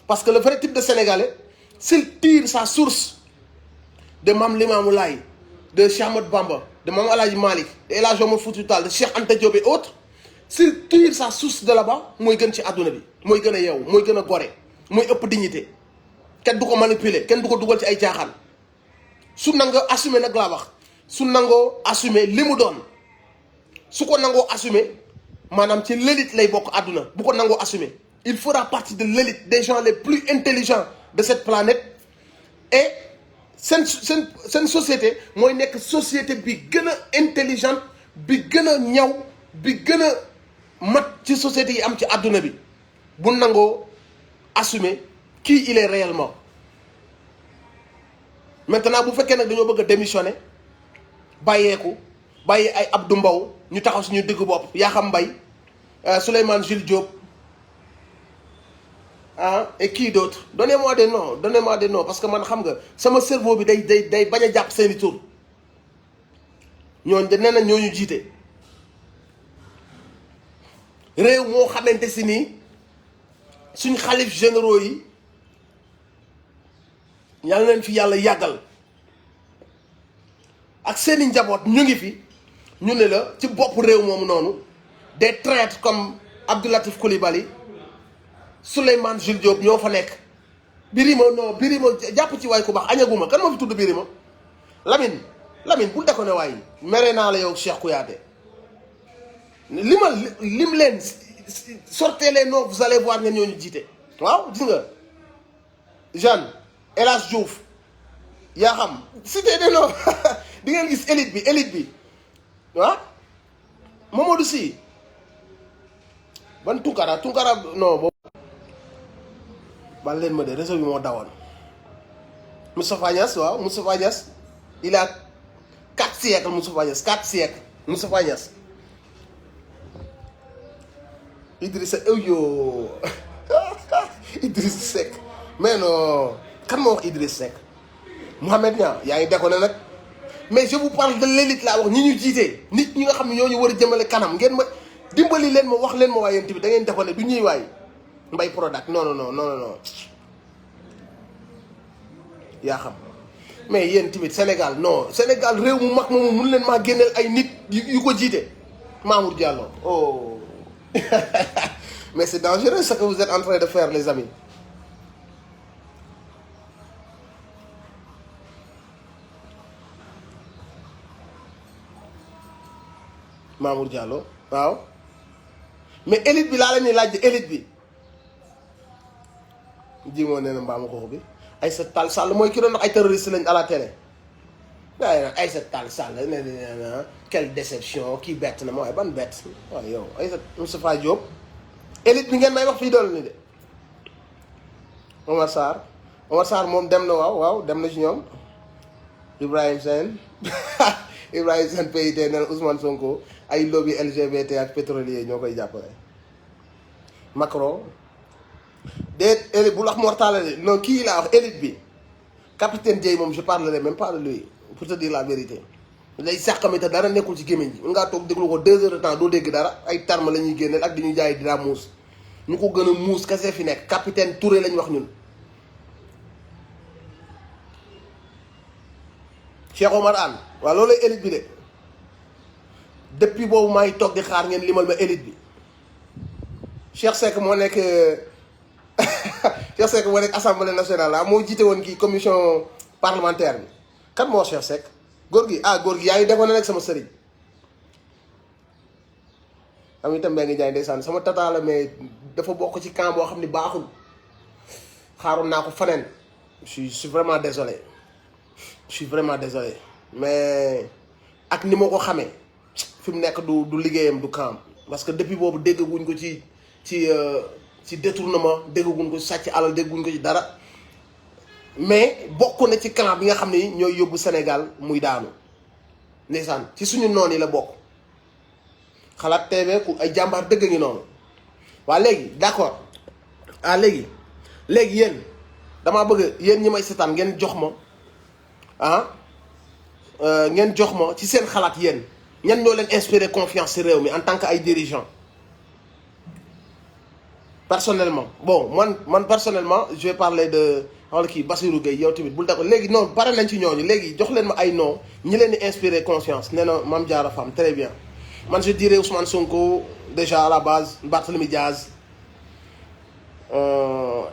parce que le vrai type de Sénégalais s'il tire sa source de Mame Limamou Laye de Cheikh Ahmadou Bamba de Mame El Hadji Malick de El Hadji Omar Foutiyou Tall de Cheikh Anta Diop et autres tirer sa source de là-bas mooy gën ci àdduna bi mooy gën a yeewu mooy gën a gore mooy ëpp dignité kenn du ko manipuler kenn du ko dugal ci ay caaxaan su nangoo assumer nag laa wax su nangoo assumer li mu doon su ko nangoo assumer maanaam ci l'élite lay bokk àdduna bu ko nangoo assumer il fera partie de l'élite des gens les plus intelligents de cette planète et seen société mooy nekk société bi gën a intelligente bi gën a ñaw bi gën a mat ci société yi am ci àdduna bi bu nangoo assumer qui il est réellement. Maintenant bu fekkee nag dañoo bëgg a démissionner bàyyeeku bàyyi ay Abdou Mbow ñu taxaw suñu dëgg bopp Yakham Mbaye Souleymane Jules Diop et qui d'autre donnez-moi des noms parce que man xam nga sama cerveau bi day bañ a jàpp seeni tur ñooñu de nee na ñooñu jiite réew moo xamante si nii suñ xalif généraux yi yàlla leen fi yàlla yàggal ak seeni njaboot ñu ngi fi ñu ne la ci bopp réew moomu noonu des traîtres comme Abdou Latif Coulibaly Souleymane Jules Diop ñoo fa nekk. Birima jàpp ci waay ku baax añaguma kan moo fi tudd Birima Lamine bul de ko ne waay mere naa la yow Cheikh Kouyaté lim leen sortez les noms vous allez voir ngeen ñooñu jiite waaw gis nga Jeanne El Hadj Diouf yaa xam cité des noms di ngeen gis élite bi ah Mamadou Sy ban Tunkara non boobu bal leen ma de réseau bi moo dawoon Moustapha Niasse waaw Moustapha Niasse il a 4 siècles Moustapha Niasse Idrissa Idriss Seck mais non kan moo wax Idriss Seck Mohamed Niang yaa ngi déconné nag mais je vous parle de l'élite laa wax ñi ñu jiitee nit ñi nga xam ne ñoo ñu war a jëmale kanam ngeen ma dimbali leen ma wax leen ma waaye yéen tamit da ngeen déconné du ñuy waay Mbaye Prodac non yaa xam mais yéen tamit Sénégal réew mu mag moomu mun leen maa génneel ay nit yu ko jiite Mamour Diallo oh mais c'est dangereux ce que vous êtes en train de faire les amis Mamour Diallo waaw mais élite bi laa la ñuy laaj élite bi ji moo nee na mbaamu xoox bi Aïssata Tall Sall mooy ki doon wax ay terroriste lañ à la télé waaye nag Aïssata Tall Sall nee na quelle déception kii bett na ma waaye ban bett waaw yow Aïssata Moustapha Diop élite bi ngeen may wax fii doon ni de Omar Sarr moom dem na waaw dem na ci ñoom Ibrahima Sène PIT nee na Ousmane Sonko ay lobby LGBT ak pétrolier ñoo koy jàppale Macron déet élite bu wax mortale de non kii laa wax élite bi capitaine Dieye moom je parlerai même pas de lui pour te dire la vérité lay sàqami te dara nekkul ci gémmiñ ji mun ngaa toog déglu ko 2 heures de temps doo dégg dara ay terme la ñuy génneel ak di ñu jaay dira muus ñu ko gën a muus kese fi nekk capitaine Touré lañ wax ñun Cheikh Omar Anne waaw loolu élite bi de depuis boobu maa ngi toog di xaar ngeen limal ma élite bi Cheikh Seck moo nekk Cheikh Seck moo nekk assemblée nationale la moo jiite woon kii commission parlementaire bi kan moo Cheikh Seck góor gi yaa ngi defoon rek sama sëriñ am itam mbay nga jaay ndeysaan sama tata la mais dafa bokk ci camp boo xam ne baaxul xaaroon naa ko faneen je suis vraiment désolé mais ak ni ma ko xamee fi mu nekk du liggéeyam du camp parce que depuis boobu déggaguñ ko ci détournement déggaguñ ko ci sàcc alal déggaguñ ko ci dara mais bokk na ci camp bi nga xam ne ñooy yóbbu Sénégal muy daanu ndeysaan ci suñu noon yi la bokk xalaat TV ku ay jàmbaar dëgg ngi noonu waa léegi d'accord léegi yéen damaa bëgg yéen ñi may seetaan ngeen jox ma ci seen xalaat yéen ñan ñoo leen inspiré confiance ci réew mi en tant que ay dirigeants personnellement bon man personnellement je vais parler de wala kii Bassirou Gueye yow tamit bul d'accord léegi non pare nañ ci ñooñu léegi jox leen ma ay nom ñi leen di inspiré confiance nee na Mame Diarra Fam très bien man je dirais Ousmane Sonko déjà à la base, Barthélémy Diaz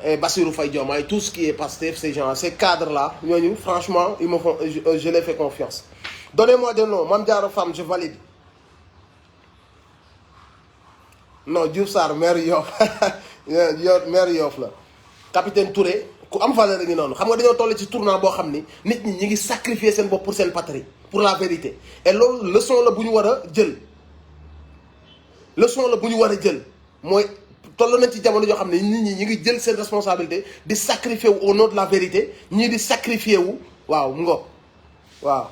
et Bassirou Faye Diomaye, tout ce qui est Pastef, ces gens, ces cadres-là, franchement, ils me font, je les fais confiance. Donnez-moi des noms. Mame Diarra Fam, je valide. Non, Diouf Sarr maire Yoff maire Yoff la. Capitaine Touré ku am valeur ngi noonu xam nga dañoo toll ci tournant boo xam ni nit ñi ngi sacrifier seen bopp pour seen patrie pour la vérité et loolu leçon la bu ñu war a jël leçon la bu ñu war a jël mooy toll nañ ci jamono joo xam ne nit ñi ngi jël seen responsabilité di sacrifier wu au nom de la vérité ñii di sacrifier wu waaw ngo waaw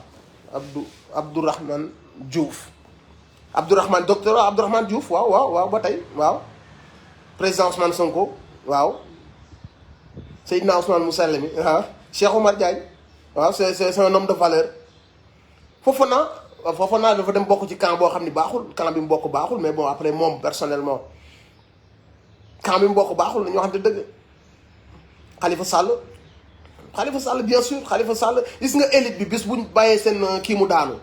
Abdourahmane Diouf Abdourahmane docteur Abdourahmane Diouf waaw ba tey waaw président Ousmane Sonko waaw Seydina Ousmane Moussa mi waaw Cheikh Oumar Diagne waaw c'est un homme de valeur Fofana dafa dem bokk ci camp boo xam ni baaxul camp bi mu bokk baaxul mais bon après moom personnellement camp bi mu bokk baaxul nañu waxante dëgg Khalifa Sall bien sûr Khalifa Sall gis nga élite bi bis buñ bàyyee seen kii mu daanu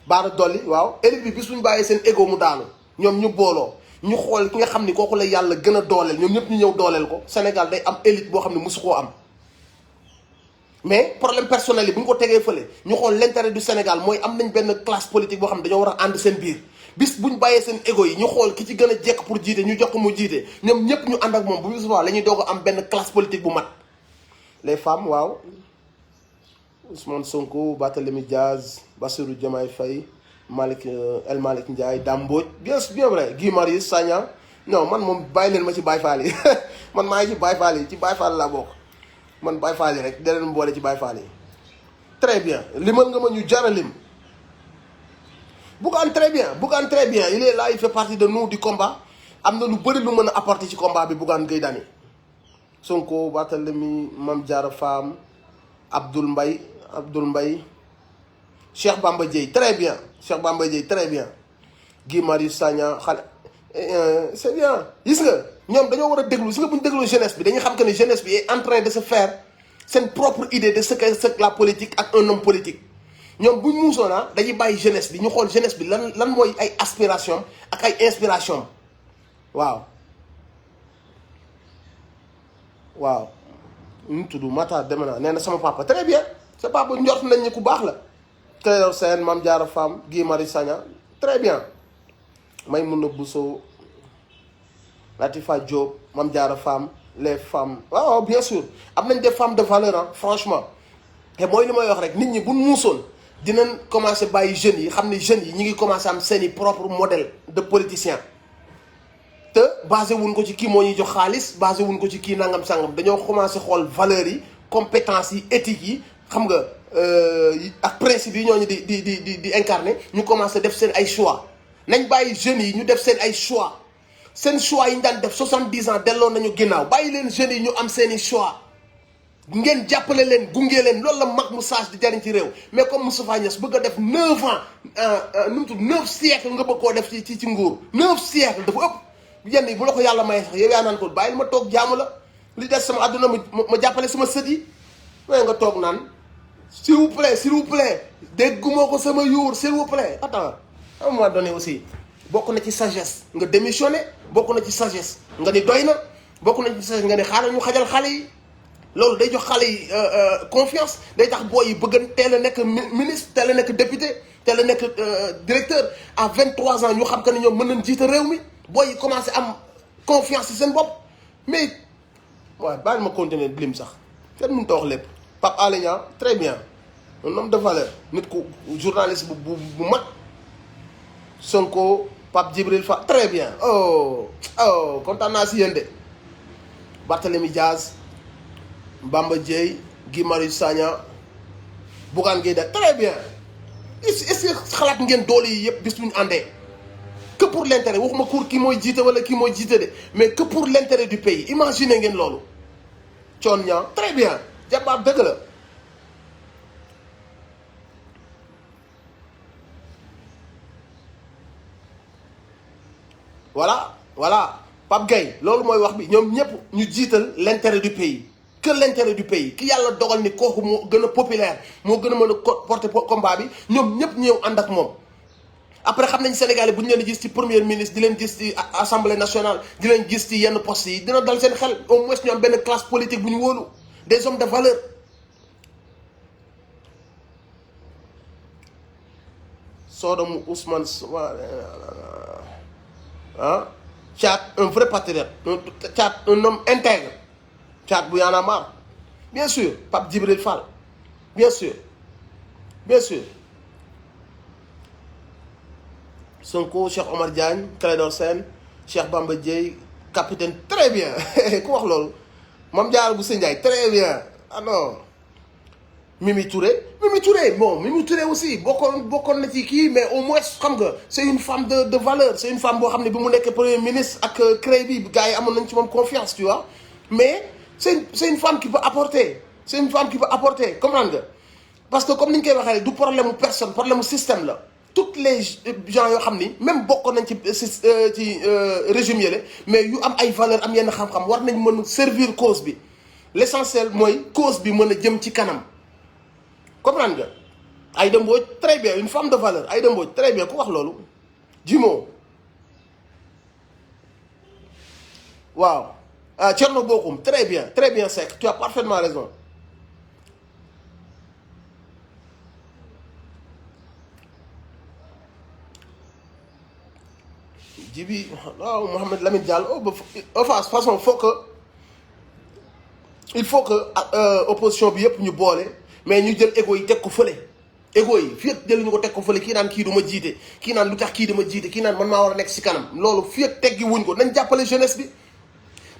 baara dolli waaw élite bi bis buñ bàyyee seen ego mu daanu ñoom ñu booloo ñu xool ki nga xam ni kooku la yàlla gën a dooleel ñoom ñëpp ñu ñëw dooleel ko Sénégal day am élite boo xam ne mosu koo am mais problème personnel yi bu ñu ko tegee fële ñu xool l'intérêt du Sénégal mooy am nañ benn classe politique boo xam ne dañoo war a ànd seen biir bis buñ bàyyee seen ego yi ñu xool ki ci gën a jekk pour jiite ñu jox ko mu jiite ñoom ñëpp ñu ànd ak moom bu bis baax la ñuy doog a am benn classe politique bu mat les femmes waaw Ousmane Sonko Barthélémy Diaz Bassirou Diomaye Faye El Malick Ndiaye Dame Mbodj bien vrai Guy Marius Sagna non man moom bàyyi leen ma ci Baye Fall yi man maa ngi ci Baye Fall yi ci Baye Fall laa bokk man Baye Fall yi rek da leen boole ci Baye Fall yi très bien limal nga ma ñu jara lim Bougane très bien il est là il fait partie de nous du combat am na lu bëri lu mën a apporter ci combat bi Bougane Gueye Dany Sonko Barthélémy Mame Diarra Fam Abdoul Mbaye Cheikh Bamba Dièye très bien Guy Marius Sagna xale c'est bien gis nga ñoom dañoo war a déglu gis nga bu ñu dégloo jeunesse bi dañuy xam que ne jeunesse bi est en train de se faire seen propre idée de ce que la politique ak un homme politique ñoom buñ muusoona dañuy bàyyi jeunesse bi ñu xool jeunesse bi lan mooy ay aspiration ak ay inspiration waaw ñu tudd Mata Demena nee na sama papa très bien sa papa njort nañ ni ku baax la Clédor Sène Mame Diarra Fam Guy Marius Sagna très bien Maïmouna Bousso Latifa Diop Mame Diarra Fam les femmes waaw bien sûr am nañ des femmes de valeur franchement te mooy li may wax rek nit ñi buñ muusoon dinañ commencé bàyyi jeunes yi xam ne jeunes yi ñi ngi commencé am seeni propre modèle de politicien te basé wuñ ko ci kii moo ñuy jox xaalis basé wuñ ko ci kii nangam sangam dañoo commencé xool valeurs yi compétences yi éthiques yi xam nga ak principe yi ñooñu di incarner ñu commencé def seen ay choix nañ bàyyi jeunes yi ñu def seen ay choix seen choix yi ñu daan def 70 ans delloo nañu ginnaaw bàyyi leen jeunes yi ñu am seeni choix ngeen jàppale leen gunge leen loolu la mag mu sage di jariñ ci réew mais comme Moustapha Niasse bëgg a def 9 ans nu mu tudd 9 siècles nga bëgg koo def ci nguur 9 siècles dafa ëpp yenn yi bu la ko yàlla may sax yow yaa naan ko bàyyil ma toog jaamu la li des sama àdduna ma jàppale sama sët yi mais nga toog naan s'il vous plaît dégguma ko sama yuur s'il vous plaît attends à un moment donné aussi bokk na ci sagesse nga démissionné bokk na ci sagesse nga ni doy na bokk na ci sagesse nga ni xaaral ñu xajal xale yi loolu day jox xale yi confiance day tax booy yi bëgg teel a nekk ministre teel a nekk député teel a nekk directeur à 23 ans ñu xam que ne ñoom mën nañ jiite réew mi booy yi commencé am confiance ci seen bopp mais waaw baal ma continuer lim sax kenn mënut a wax lépp Pape Alé Niang très bien un homme de valeur nit ku journaliste bu mag Sonko Pape Djibril Fall très bien kontaan naa si yéen de Barthélémy Diaz Bamba Dièye Guy Marius Sagna Bougane Gueye Dany très bien est-ce que xalaat ngeen doole yi yëpp bis bu ñu àndee que pour l'intérêt waxuma pour kii mooy jiite wala kii mooy jiite de mais que pour l'intérêt du pays imaginez ngeen loolu Thione Niang très bien jàmbaar dëgg la voilà Pape Gueye loolu mooy wax bi ñoom ñëpp ñu jiital l'intérêt du pays que l'intérêt du pays ki yàlla dogal ni kooku moo gën a populaire moo gën a mën a porter combat bi ñoom ñëpp ñëw ànd ak moom après xam nañ Sénégalais bu ñu leen gis ci premier ministre di leen gis ci assemblée nationale di leen gis ci yenn postes yi dina dal seen xel au moins ñu am benn classe politique bu ñu wóolu des hommes de valeur. Sodomu Ousmane ah Thiat un vrai patriote Thiat un homme intègre Thiat bu Y'en a marre bien sûr Pape Djibril Fall bien sûr Sonko Cheikh Omar Diagne Clédor Sène Cheikh Bamba Dièye capitaine très bien ku wax loolu Mame Diarra Bousso Ndiaye très bien ah non Mimi Touré bon Mimi Touré aussi bokkoon na ci kii mais au moins xam nga c'est une femme de valeur c'est une femme boo xam ne bi mu nekk premier ministre ak CREI bi gars yi amoon nañ ci moom confiance tu vois mais c'est une femme qui peut apporter comprendre nga parce que comme ni ñu koy waxee du problème mu personne problème mu système la toutes les gens yoo xam ni même bokkoon nañ ci régime yële mais yu am ay valeur am yenn xam-xam war nañ mën servir cause bi l'essentiel mooy cause bi mën a jëm ci kanam comprendre nga Aïda Mbodj très bien une femme de valeur Aïda Mbodj très bien ku wax loolu Jimo waaw Thierno Bocoum très bien Seck tu as parfaitement raison Djibi waaw Mohamed Lamine Diallo façon il faut que opposition bi yëpp ñu boole mais ñu jël égo yi teg ko fële égo yi fii ak jëluñu ko teg ko fële kii naan kii du ma jiite kii naan lu tax kii dama jiite kii naan man maa war a nekk si kanam loolu fii ak teggi wuñ ko nañ jàppale jeunesse bi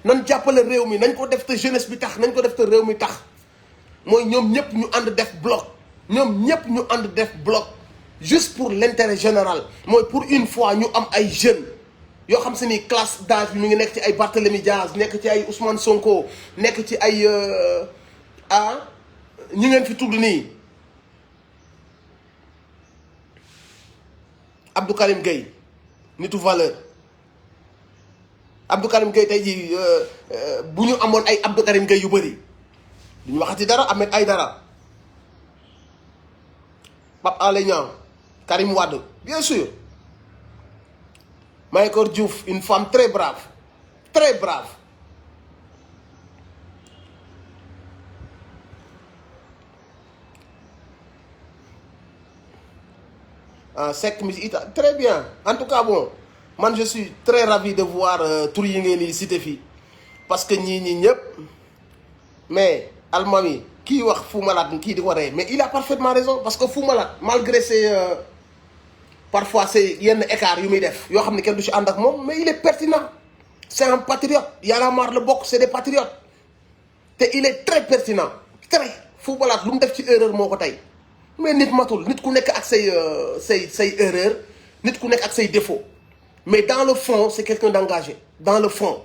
nañ jàppale réew mi nañ ko def te jeunesse bi tax nañ ko def te réew mi tax mooy ñoom ñëpp ñu ànd def bloc juste pour l'intérêt général mooy pour une fois ñu am ay jeunes yoo xam se ni classe d'âge bi mi ngi nekk ci ay Barthélémy Diaz nekk ci ay Ousmane Sonko nekk ci ay ñi ngeen fi tudd nii Abdou Karim Gueye nitu valeur Abdou Karim Gueye tey jii bu ñu amoon ay Abdou Karim Gueye yu bëri duñu waxati dara Ahmed Aïdara Pape Alé Niang Karim Wade bien sûr Mahécor Diouf une femme très brave Seck mi ita très bien en tout cas bon man je suis très ravi de voir tur yi ngeen di cité fii parce que ñii ñëpp mais Almami kii wax Fou Malade kii di ko rey mais il a parfaitement raison parce que Fou Malade malgré ses parfois c'est yenn écart yu muy def yoo xam ne kenn du ci ànd ak moom mais il est pertinent c'est un patriote Y'en a marre la bokk c'est des patriotes te il est très pertinent très Fou Malade lu mu def ci erreur moo ko tey mais nit matul nit ku nekk ak say erreur nit ku nekk ak say défaut mais dans le fond c'est quelqu'un d'engagé dans le fond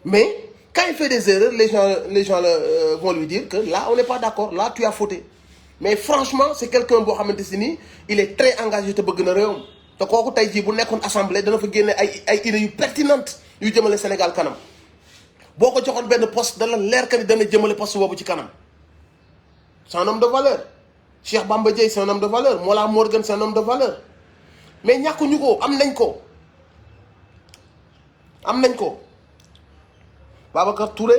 mais quand il fait des erreurs les gens vont lui dire que là on n'est pas d'accord là tu as fauté mais franchement c'est quelqu'un boo xamante si nii il est très engagé te bëgg na réewam te kooku tey jii bu nekkoon assemblée dana fa génne ay idées yu pertinentes yu jëmale Sénégal kanam boo ko joxoon benn poste dana leer que ni dana jëmale poste boobu ci kanam c'est un homme de valeur Cheikh Bamba Dièye c'est un homme de valeur Mollah Morgun c'est un homme de valeur mais ñàkkuñu ko am nañ ko Babacar Touré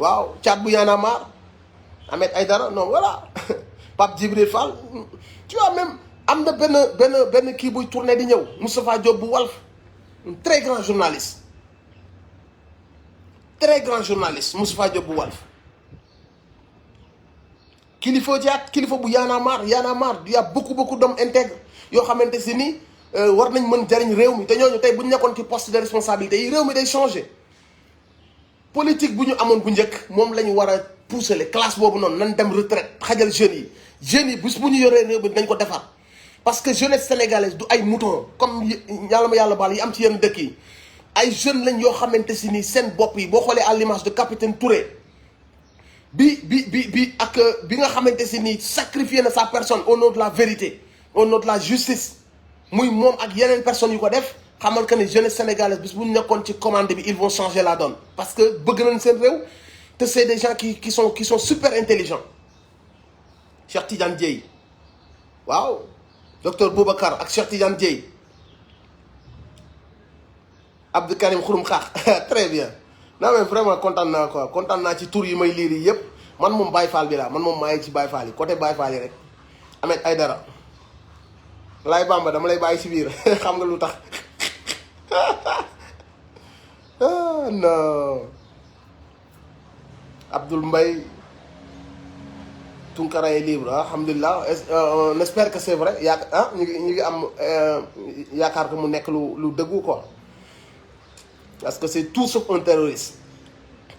waaw Thiat bu Y'en a marre Ahmed Aïdara non voilà Pape Djibril Fall tu vois même am na benn kii buy tourné di ñëw Moustapha Diop bu Walf un très grand journaliste Moustapha Diop bu Walf kilifa bu Y'en a marre il y a beaucoup d'hommes intègres yoo xamante si ni war nañ mën jariñ réew mi te ñooñu tey bu ñu nekkoon ci poste de responsabilité yi réew mi day changer politique bu ñu amoon bu njëkk moom la ñu war a pousser les classes boobu noonu nañ dem retraite xajal jeunes yi bis bu ñu yoree réew mi dañ ko defar parce que jeunesse sénégalaise du ay mouton comme yàlla baal yi am ci yenn dëkk yi ay jeunes lañ yoo xamante si ni seen bopp yi boo xoolee à l'image de capitaine Touré bi nga xamante si ni sacrifier na sa personne au nom de la vérité au nom de la justice muy moom ak yeneen personnes yu ko def xamal que ne jeunesse sénégalaise bis bu ñu nekkoon ci commande bi ils vont changer la donne parce que bëgg nañ seen réew te c'est des gens qui sont super intelligents Cheikh Tidiane Dièye waaw docteur Boubacar ak Cheikh Tidiane Dièye Abdou Karim Xurum Xaax très bien non mais vraiment kontaan naa quoi kontaan naa ci tur yi may liir yi yëpp man moom Baye Fall bi laa man moom maa ngi ci Baye Fall yi côté Baye Fall yi rek Ahmed Aïdara Laye Bamba dama lay bàyyi ci biir xam nga lu tax non Abdoul Mbaye Tunkara est libre alhamdulilah on espère que c'est vrai ñu ngi am yaakaar que mu nekk lu dëggu quoi parce que c'est tout sauf un terroriste.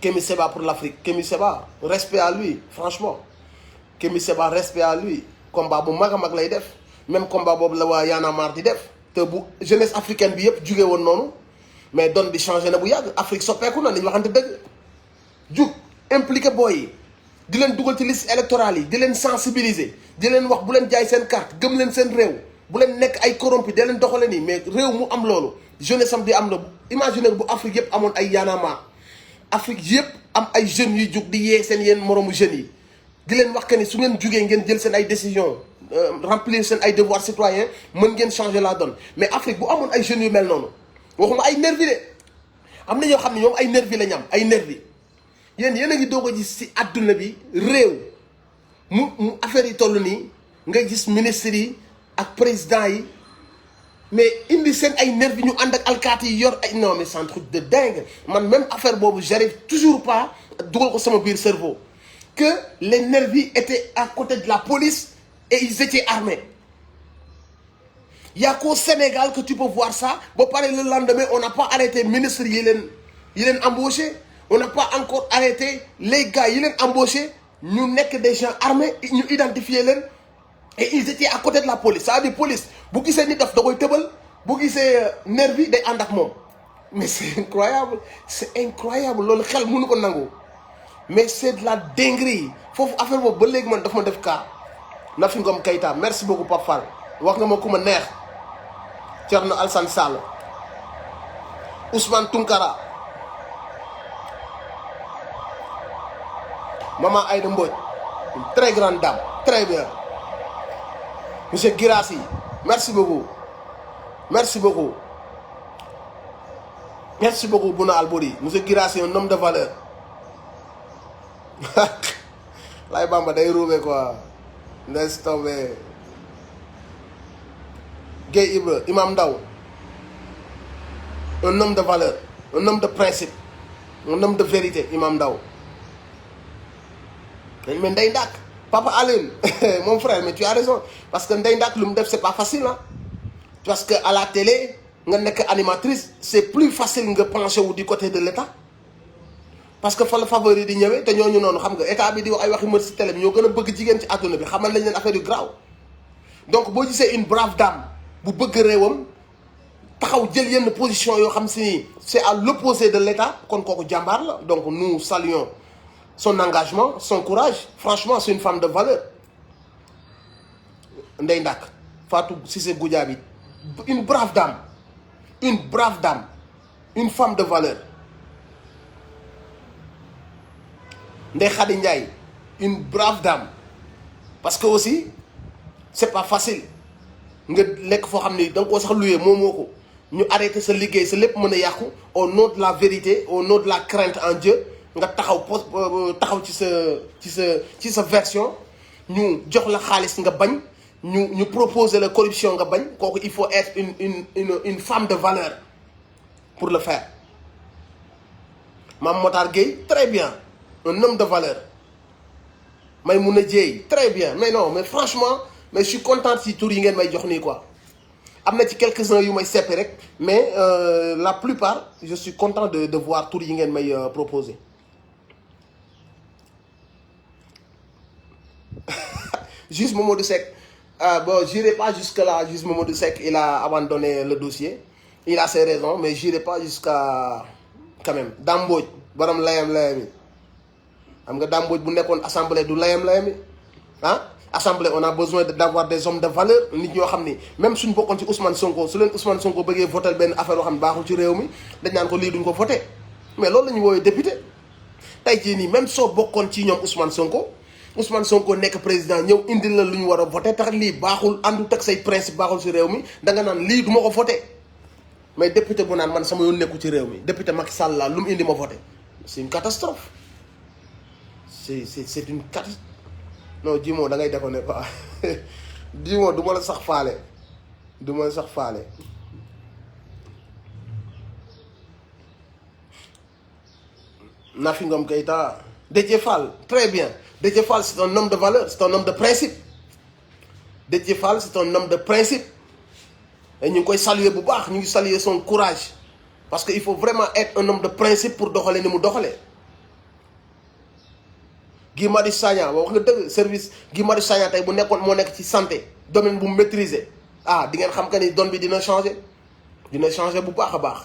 Kémi Séba pour l'Afrique Kémi Séba respect à lui franchement Kémi Séba respect à lui combat bu mag a mag lay def même combat boobu la waa Y'en a marre di def te bu jeunesse africaine bi yëpp jugee woon noonu mais donne bi changé na bu yàgg Afrique soppeeku na nañu waxante dëgg jug impliqué booy yi di leen dugal ci liste électorale yi di leen sensibiliser di leen wax bu leen jaay seen carte gëm leen seen réew bu leen nekk ay corrompu di leen doxale nii mais réew mu am loolu jeunesse am di am la imaginer bu Afrique yëpp amoon ay Y'en a marre Afrique yëpp am ay jeunes yuy jug di yee seen yeen moroomu jeunes yi di leen wax que ni su ngeen jugee ngeen jël seen ay décisions remplir seen ay devoirs citoyens mën ngeen changer la donne mais Afrique bu amoon ay jeunes yu mel noonu waxuma ay nervi de am na ñoo xam ne ñoom ay nervi la ñu am ay nervi yéen a ngi doog a gis si adduna bi réew mu affaire yi toll nii nga gis ministres yi ak président yi mais indi seen ay nervi ñu ànd ak alkaati yi yor ay non mais c'est un truc de dingue man même affaire boobu j'arrive toujours pas dugal ko sama biir cerveau que les nervis étaient à côté de la police et ils étaient armés. Il y a qu'au Sénégal que tu peux voir ça. Bon, pareil, le lendemain, on n'a pas arrêté les ministres, ils l'ont embauché. On n'a pas encore arrêté les gars, ils l'ont embauché. Nous n'est que des gens armés, nous identifions les. Et ils étaient à côté de la police. Ça a dit police. Vous qui savez, vous qui savez, nervi, des andakmom. Mais c'est incroyable. C'est incroyable. Mais c'est de la dinguerie. Faut faire vos collègues, man, doivent me faire cas. Nafi Ngom Keïta, merci beaucoup, Pape Fall. Wax nga ma ku ma neex Thierno Alassane Sall Ousmane Tounkara Maman Aïda Mbodj une très grande dame très bien monsieur Girassi merci beaucoup merci beaucoup merci beaucoup Bouna Albouri monsieur Girassi un homme de valeur Laye Bamba day roubé quoi laisse tomber Gueye Ibra Imam Ndaw un homme de valeur un homme de principe un homme de vérité Imam Ndaw mais Ndeye Ndack Papa Aline mon frère mais tu as raison parce que Ndeye Ndack lu mu def c'est pas facile hein parce que à la télé nga nekk animatrice c'est plus facile nga pencher wu du côté de l'État parce que fa la favori di ñëwee te ñooñu noonu xam nga état bi di wax ay waxi mër si télé bi ñoo gën a bëgg jigéen ci àdduna bi xamal lañ leen affaire yu graaw donc boo gisee une brave dame bu bëgg réewam taxaw jël yenn position yoo xam si c'est à l'opposé de l'État kon kooku jàmbaar la donc nous saluons son engagement son courage franchement c'est une femme de valeur Ndeye Ndack Fatou Cissé Goudiaby une brave dame une femme de valeur Ndeye Khady Ndiaye une brave dame parce que aussi c'est pas facile nga lekk foo xam ni da nga koo sax luyee moo ko ñu arrêté sa liggéey sa lépp mën a yàqu au nom de la vérité au nom de la crainte en Dieu nga taxaw ci sa version ñu jox la xaalis nga bañ ñu proposer la corruption nga bañ kooku il faut être une femme de valeur pour le faire Mame Motar Gueye très bien un homme de valeur Maïmouna Dieye très bien mais non mais franchement mais je suis content si tur yi ngeen may jox nii quoi am na ci quelques-uns yu may seppi rek mais la plupart je suis content de voir tur yi ngeen may proposer Juste Mamadou Seck bon j'irai pas jusque là juste Mamadou Seck il a abandonné le dossier il a ses raisons mais j'irai pas jusqu'à quand même Dame Mbodj borom layam yi xam nga Dame Mbodj bu nekkoon assemblée du layam yi ah assemblée on a besoin d'avoir des hommes de valeur nit ñoo xam ni même suñ bokkoon ci Ousmane Sonko su leen Ousmane Sonko bëggee voter benn affaire yoo xam ne baaxul ci réew mi dañ naan ko lii duñ ko voter mais loolu la ñu woowee député tey jii nii même soo bokkoon ci ñoom Ousmane Sonko nekk président ñëw indil la lu ñu war a voter tax lii baaxul àndu teg say principe baaxul ci réew mi da nga naan lii du ma ko voter mais député bu naan man sama yoon nekku ci réew mi député Macky Sall la lu mu indi ma voté c'est une catastrophe c'est une catastrophe. Non Djimo da ngay déconner quoi Djimo du ma la sax faale du ma la sax faale. Nafi Ngom Keïta Déthié Fall très bien Déthié Fall c'est un homme de valeur, c'est un homme de principe. Déthié Fall c'est un homme de principe et ñu ngi koy saluer bu baax ñu ngi saluer son courage parce que il faut vraiment être un homme de principe pour doxalee ni mu doxalee. Guy Marius Sagna wax nga dëgg service Guy Marius Sagna tey bu nekkoon moo nekk ci santé domaine bu maîtriser di ngeen xam que ni donne bi dina changer bu baax a baax.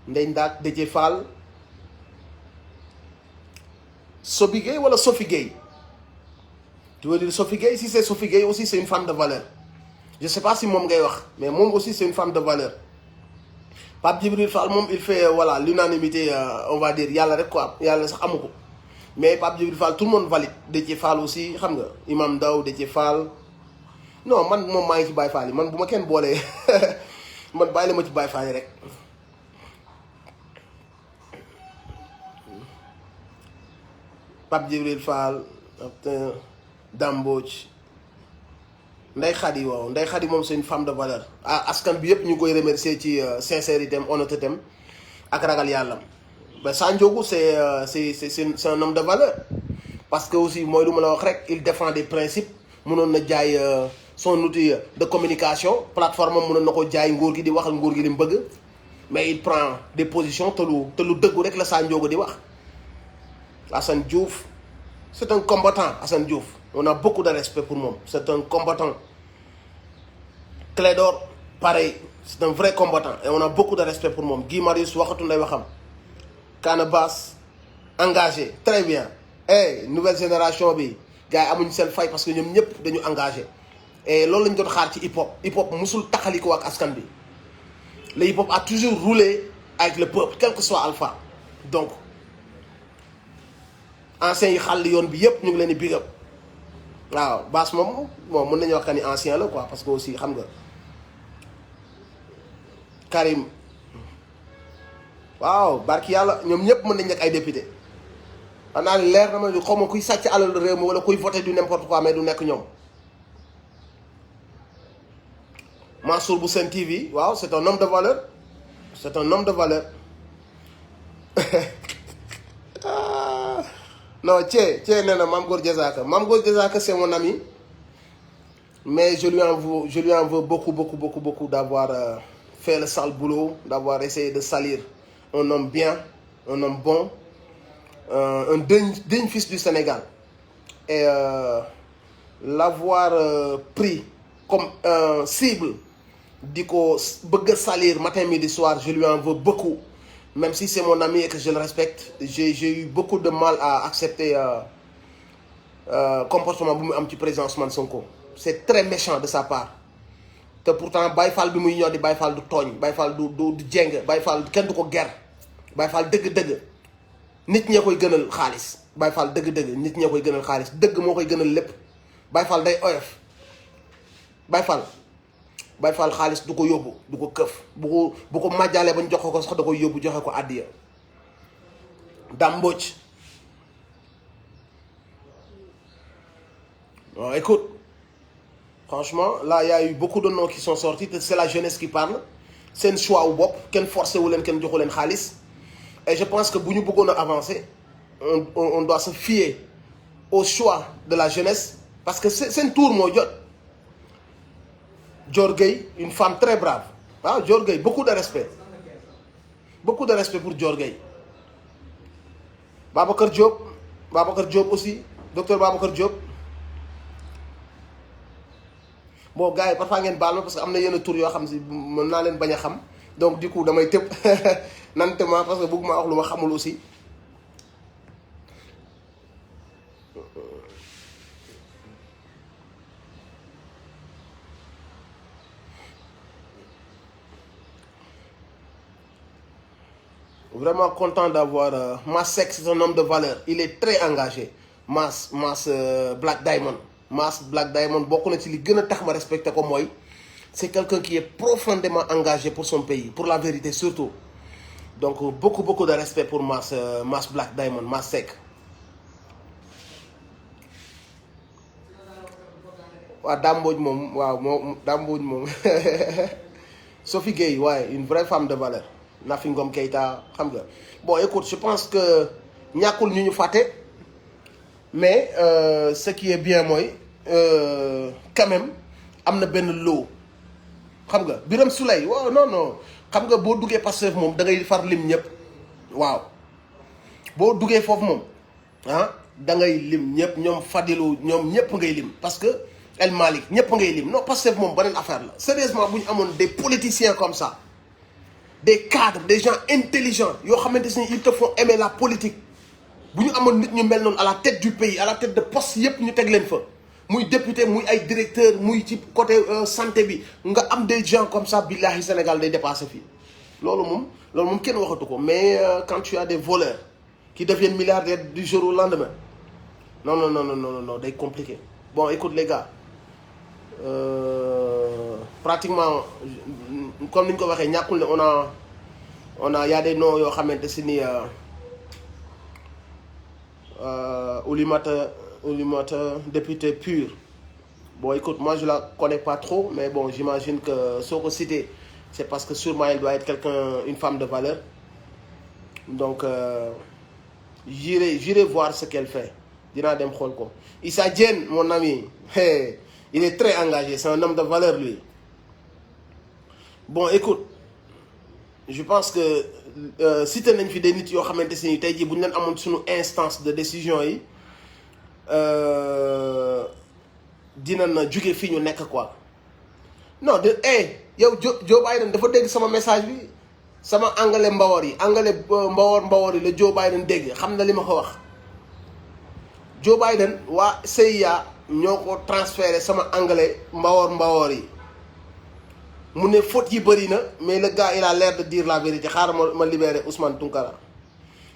Ndeye Ndack Déthié Fall Sophie Gueye wala Sophie Gueye tu veux dire Sophie Gueye? Si c'est Sophie Gueye aussi c'est une femme de valeur. Je sais pas si moom ngay wax mais moom aussi c'est une femme de valeur. Pape Djibril Fall moom il fait voilà l'unanimité on va dire yàlla rek quoi yàlla sax amu ko mais Pape Djibril Fall tout le monde valide. Déthié Fall aussi xam nga Imam Ndaw Déthié Fall non man moom maa ngi ci Baye Fall yi man bu ma kenn boolee man bàyyi la ma ci Baye Fall yi rek. Pape Djibril Fall Dambodj Ndeye Khady waaw Ndeye Khady moom c'est une femme de valeur askan bi yëpp ñu koy remercier ci sincérité am honnêteté am ak ragal yàlla ba Sa Ndiogou c'est un homme de valeur parce que aussi mooy lu ma la wax rek il défend des principes mënoon na jaay son outil de communication plateforme am mënoon na ko jaay nguur gi di waxal nguur gi li mu bëgg mais il prend des positions te lu dëggu rek la Sa Ndiogou di wax. Assane Diouf c'est un combattant. Assane Diouf on a beaucoup de respect pour moom c'est un combattant. Clédor pareil c'est un vrai combattant et on a beaucoup de respect pour moom. Guy Marius waxatu nday waxam. Canabasse engagé très bien nouvelle génération bi gars yi amuñu seen fay parce que ñoom ñëpp dañu engagé et loolu lañ doon xaar ci hip hop musul taxaliko ak askan bi. Le hip hop a toujours roulé avec le peuple quel que soit Alpha donc anciens yi xàll yoon bi yëpp ñu ngi leen di big up waaw Bass moom mën nañu wax que ni ancien la quoi parce que aussi xam nga Karim waaw barki yàlla ñoom ñëpp mën nañ nekk ay député xanaa leer na ma ni xaw ma kuy sàcc alal réew mi wala kuy voter du n'importe quoi mais du nekk ñoom. Mansour bu Sen TV waaw c'est un homme de valeur c'est un homme de valeur non Thié nee na Mame Gor Diazaka c'est mon ami mais je lui en veux beaucoup d'avoir fait le sale boulot d'avoir essayé de salir un homme bien un homme bon un digne fils du Sénégal et l'avoir pris comme cible di ko bëgg a salir matin midi soir je lui en veux beaucoup même si c'est mon ami et que je le respecte j'ai eu beaucoup de mal à accepter comportement bu mu am ci président Ousmane Sonko c'est très méchant de sa part te pourtant Baye Fall bi muy ñëw di Baye Fall du tooñ Baye Fall du jeng Baye Fall kenn du ko ger Baye Fall dëgg-dëgg nit ñee koy gënal xaalis Baye Fall dëgg-dëgg nit ñee koy gënal xaalis dëgg moo koy gënal lépp Baye Fall day oyof Baye Fall xaalis du ko yóbbu du ko këf bu ko màjjaalee ba ñu jox ko sax da koy yóbbu joxe ko àddiya. Dambodj bon écoute franchement là y a eu beaucoup de noms qui sont sortis c'est la jeunesse qui parle seen choix wu bopp kenn forcé wu leen kenn joxu leen xaalis et je pense que bu ñu bëggoon a avancer on doit se fier au choix de la jeunesse parce que seen tour moo jot. Dior Gueye une femme très brave waaw Dior Gueye beaucoup de respect pour Dior Gueye. Babacar Diop aussi docteur Babacar Diop bon gars yi parfois ngeen baal ma parce que am na yenn tour yoo xam si mën naa leen bañ a xam donc du coup damay tëb nantement parce que bëgg maa wax lu ma xamul aussi. Vraiment content d'avoir Mass Seck, c'est un homme de valeur il est très engagé Mass Black Diamond bokk na ci li gën a tax ma respecté ko mooy c'est quelqu'un qui est profondément engagé pour son pays, pour la vérité surtout. Donc beaucoup de respect pour Mass Black Diamond, Mass Seck. waaw Dame Mbodj moom waaw moom Dame Mbodj moom Sophie Gueye ouais, une vraie femme de valeur. Nafi Ngom Keïta xam nga bon écoute je pense que ñàkkul ñu fàtte mais ce qui est bien mooy quand même am na benn lot xam nga Birame Souleye waaw non xam nga boo duggee Pastef moom da ngay far lim ñëpp waaw boo duggee foofu moom ah da ngay lim ñëpp ñoom Fadilou ñoom ñëpp ngay lim parce que El Malick ñëpp ngay lim non Pastef moom beneen affaire la sérieusement bu ñu amoon des politiciens comme ça des cadres des gens intelligents yoo xamante ni ils te font aimer la politique bu ñu amoon nit ñu mel noonu à la tête du pays à la tête de poste yëpp ñu teg leen fa muy député muy ay directeur muy ci côté santé bi nga am des gens comme ça billahi Sénégal day dépassé fii loolu moom kenn waxatu ko mais quand tu as des voleurs qui deviennent milliardaires du jour au lendemain non day compliqué bon écoute les gars pratiquement comme ni ñu ko waxee ñàkkul ne on a y a des noms yoo xamante si ni Oulimata député pur bon écoute moi je la connais pas trop mais bon j'imagine que soo ko cité c'est parce que sûrement elle doit être une femme de valeur donc j'irai voir ce qu'elle fait dinaa dem xool ko Issa Diène mon ami il est très engagé c'est un homme de valeur lui bon écoute je pense que cité nañ fi des nit yoo xamante si tey jii bu ñu leen amoon suñu instance de décision yi dina na jóge fii ñu nekk quoi non de yow Joe Biden dafa dégg sama message bi sama anglais mbawor yi la Joe Biden dégg xam na li ma ko wax Joe Biden waa CIA ñoo ko transféré sama anglais mbawor yi mu ne faute yi bëri na mais le gars il a l'air de dire la vérité xaaral ma libérer Ousmane Tounkara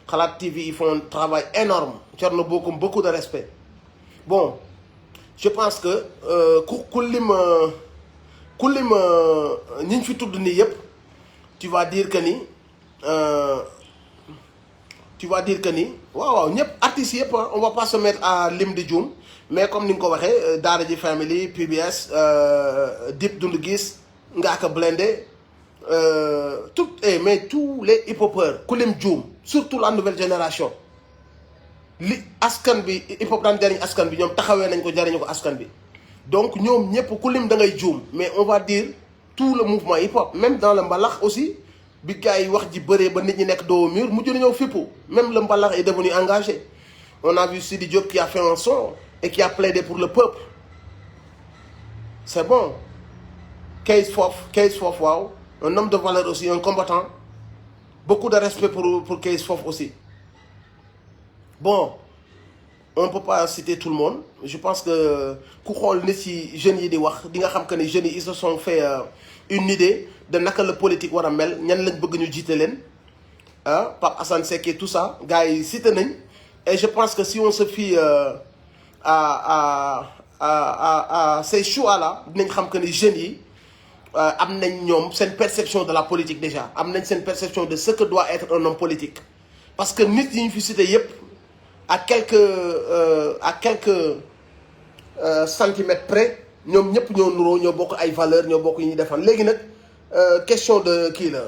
Xalaat TV ils font un travail énorme Thierno Bocoum beaucoup de respect bon je pense que ku lim ñi ñu fi tudd nii yëpp tu vas dire que ni waaw ñëpp artistes yëpp on va pas se mettre à lim di juum mais comme ni nga ko waxee Daara J Family PBS Dip Doundou Guiss Ngaaka Blindé mais tous les hip-hopeurs ku lim juum surtout la nouvelle génération li askan bi hip-hop daan jariñ askan bi ñoom taxawee nañ ko jariñu ko askan bi donc ñoom ñëpp ku lim da ngay juum mais on va dire tout le mouvement hip-hop même dans le mbalax aussi bi gars yi wax ji bëree ba nit ñi nekk doo mur mujj na ñëw fippu même le mbalax est devenu engagé on a vu Sidi Diop qui a fait un son et qui a plaidé pour le peuple c'est bon Kayz Fof waaw un homme de valeur aussi un combattant beaucoup de respect pour Kayz Fof aussi bon on peut pas citer tout le monde je pense que ku xool nit ci jeunes yi di wax di nga xam que ni jeunes yi ils se sont fait une idée de naka la politique war a mel ñan lañ bëgg ñu jiite leen Pape Assane Seck et tout ça gars yi cité nañ et je pense que si on se fie à ces choix là dinañ xam que ni jeunes yi am nañ ñoom seen perception de la politique déjà am nañ seen perception de ce que doit être un homme politique parce que nit yi ñu fi cité yépp à quelques centimètres près ñoom ñëpp ñoo nuroo ñoo bokk ay valeurs ñoo bokk yi ñuy defan léegi nag question de kii la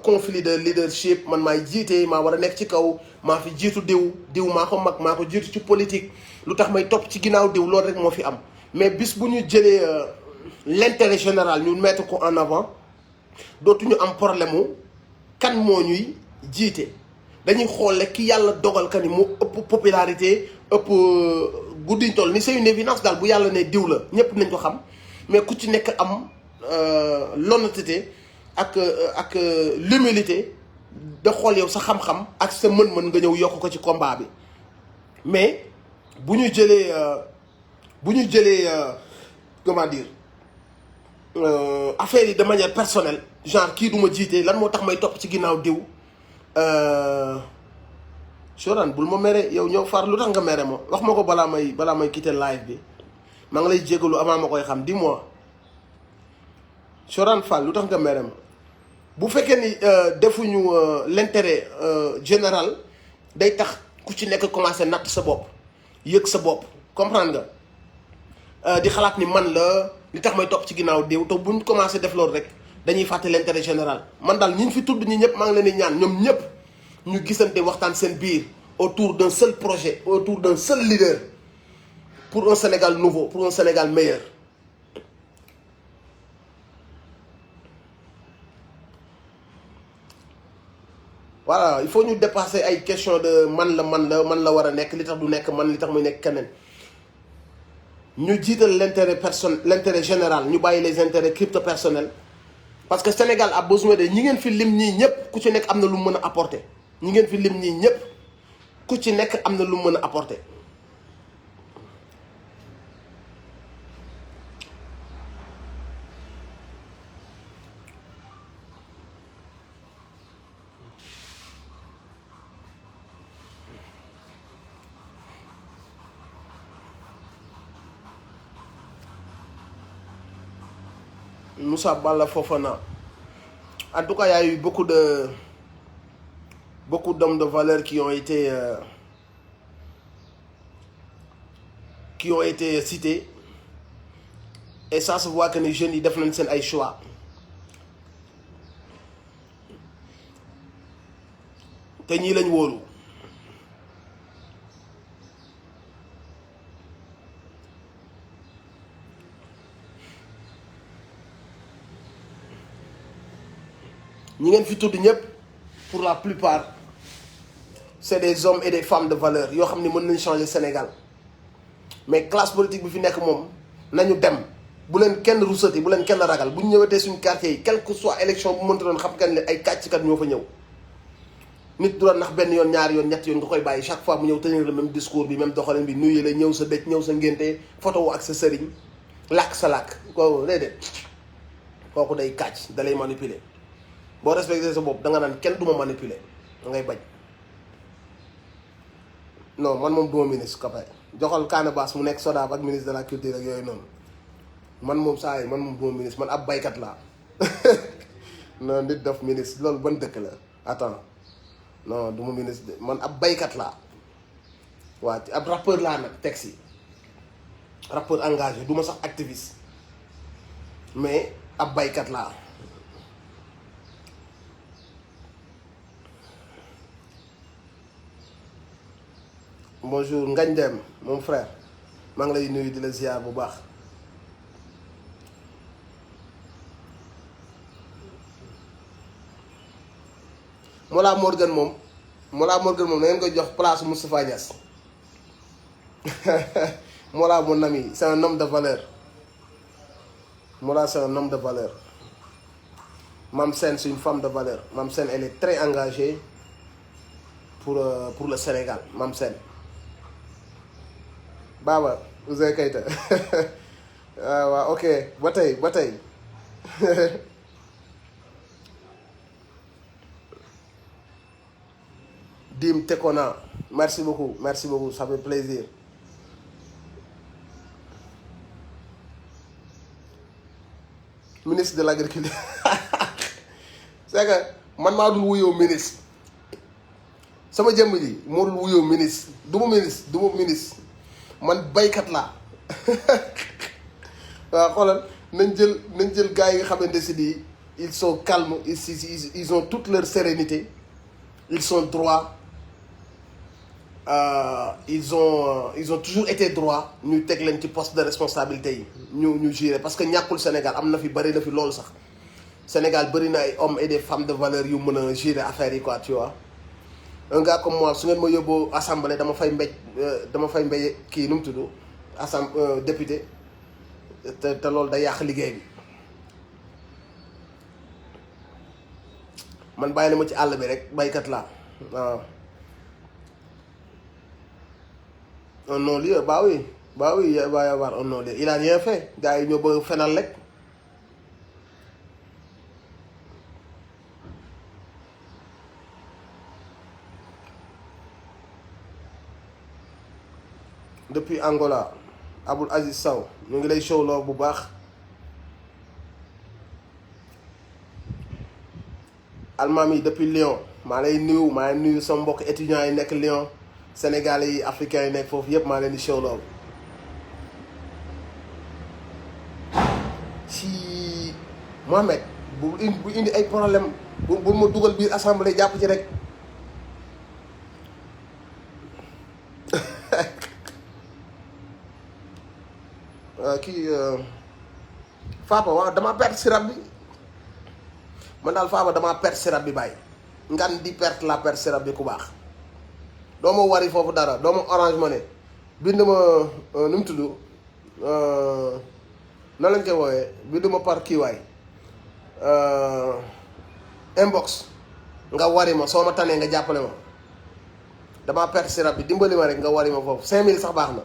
conflit de leadership man maay jiite maa war a nekk ci kaw maa fi jiitu diw maa ko mag maa ko jiitu ci politique lu tax may topp ci ginnaaw diw loolu rek moo fi am mais bis bu ñu jëlee l'intérêt général ñu mettre ko en avant dootuñu am problème mu kan moo ñuy jiite dañuy xool ki yàlla dogal ka ni mu ëpp popularité ëpp guddiñ toll ni c'est une évidence daal bu yàlla ne diw la ñëpp nañ ko xam mais ku ci nekk am l'honnêteté ak l'humilité da xool yow sa xam-xam ak sa mën-mën nga ñëw yokk ko ci combat bi mais bu ñu jëlee comment dire affaire yi de manière personnelle genre kii du ma jiite lan moo tax may topp ci ginnaaw diw Soran bul ma mere yow ñoo far lu tax nga mere ma wax ma ko balaa may quitter live bi maa ngi lay jégalu avant ma koy xam dis-moi Soran Fall lu tax nga mere ma bu fekkee ni defuñu l'intérêt général day tax ku ci nekk commencé natt sa bopp yëg sa bopp comprendre nga di xalaat ni man la li tax may topp ci ginnaaw diw te buñ commencé def loolu rek dañuy fàtte l'intérêt général man daal ñi ñu fi tudd ñi ñëpp maa ngi leen di ñaan ñoom ñëpp ñu gisante waxtaan seen biir autour d'un seul projet autour d'un seul leader pour un Sénégal nouveau pour un Sénégal meilleur. Voilà il faut ñu dépasser ay question de man la war a nekk li tax du nekk man li tax muy nekk keneen ñu jiital l'intérêt l'intérêt général ñu bàyyi les intérêts crypto personnels parce que Sénégal a besoin de ñi ngeen fi lim ñii ñëpp ku ci nekk am na lu mën a apporter ñi ngeen fi lim ñii ñëpp ku ci nekk am na lu mën a apporter. Moussa Balla Fofana. En tout cas, il y a eu beaucoup d'hommes de valeur qui ont été cités. Et ça se voit que les jeunes, ils défendent un choix. Te ñii lañ wóolu ñi ngeen fi tudd ñëpp pour la plupart c'est des hommes et des femmes de valeur yoo xam ne mën nañ changer Sénégal mais classe politique bi fi nekk moom nañu dem bu leen kenn rusati bu leen kenn ragal bu ñu ñëwatee suñu quartier yi quelle que soit élection bu mënta doon xam nga ne ay kàcckat ñoo fa ñëw nit du la nax benn yoon ñaari yoon ñetti yoon nga koy bàyyi chaque fois mu ñëw tenir le même discours bi même doxalin bi nuyu la ñëw sa dëj ñëw sa ngénte photo ak sa sëriñ làkk sa làkk kooku déedéet kooku day kàcc da lay manipuler boo respecté sa bopp da nga naan kenn du ma manipuler da ngay bañ non man moom duma ministre kapay joxal Kaana Baas mu nekk SODAV ak ministre de la culture ak yooyu noonu man moom saa yi man moom duma ministre man ab baykat laa non nit def ministre loolu ban dëkk la attends non duma ministre man ab baykat laa waa ab rappeur laa nag teg si rappeur engagé du ma sax activiste mais ab baykat laa bonjour Ngagne Dem mon frère maa ngi lay nuyu di la ziar bu baax Mollah Morgun moom na ngeen koy jox place Moustapha Niasse Mollah mon ami c'est un homme de valeur Mollah c'est un homme de valeur Mame Sène c'est une femme de valeur Mame Sène elle est très engagée pour le Sénégal Mame Sène Baba Ouzin Keita waaw ok ba tey Dim Tekona merci beaucoup ça fait plaisir ministre de l'agriculture c'est que man maa dul wuyoo ministre sama jëmm ji moo dul wuyoo ministre du ma ministre man baykat laa waaw xoolal nañ jël gars yi nga xamante si di ils sont calmes ils ont toute leur sérénité ils sont droits ils ont toujours été droits ñu teg leen ci poste de responsabilité yi ñu gérer parce que ñàkkul Sénégal am na fi bëri na fi loolu sax Sénégal bëri na ay hommes et des femmes de valeur yu mën a gérer affaire yi quoi tu vois un gars comme moi su ngeen ma yóbboo assemblée dama fay mbéj kii nu mu tudd député te loolu day yàq liggéey bi man bàyyi na ma ci àll bi rek baykat laa waaw un non-lieu bah oui il va y avoir un non-lieu il a rien fait gars yi ñoo bëgg fenal rek depuis Angola Aboul Aziz Sow ñu ngi lay show loo bu baax Almami depuis Lyon maa lay nuyu maa ngi nuyu sama mbokk étudiants yi nekk Lyon Sénégalais yi africains yi nekk foofu yëpp maa leen di show loolu ci Mohamed bu indi ay problème bu ma dugal biir assemblée jàpp ci rek kii Fapa waaw damaa perte si rab bi man daal Fapa damaa perte si rab bi bàyyi ngan di perte la perte si rab bi ku baax doo ma wari foofu dara doo ma Orange Money bind ma nu mu tudd nan lañ koy wooyee bind ma par kii waay inbox nga wari ma soo ma tanee nga jàppale ma damaa perte si rab bi dimbali ma rek nga wari ma foofu 5000 sax baax na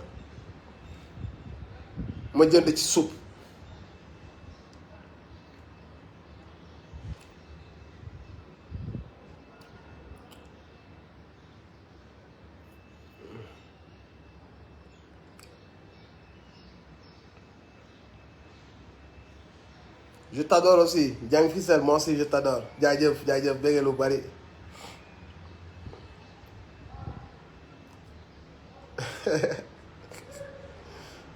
ma jënd ci suuf je t'adore aussi Dieng Fissel moi aussi je t'adore jaajëf jaajëf béggee lu bari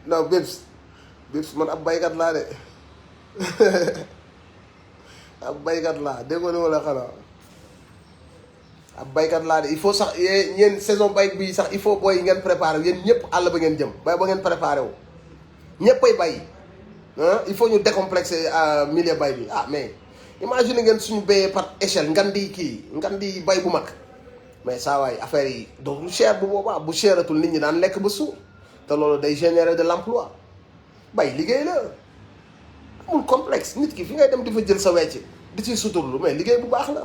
non Bips man ab baykat laa de ab baykat laa déggoo ni ma la xanaa ab baykat laa de il faut sax yéen saison bay bii sax il faut booy ngeen préparé wu yéen ñëpp àll ba ngeen jëm bay ba ngeen préparé wu ñëppay bay il faut ñu décomplexer milieu bay bi mais imagine ngeen suñu béyee par échelle ngan di bay bu mag mais saa waay affaire yi donc cher bu boobaa bu cheratul nit ñi daan lekk ba suur te loolu day générer de l'emploi bay liggéey la amul complexe nit ki fi ngay dem di fa jël sa wecc di ci suturlu mais liggéey bu baax la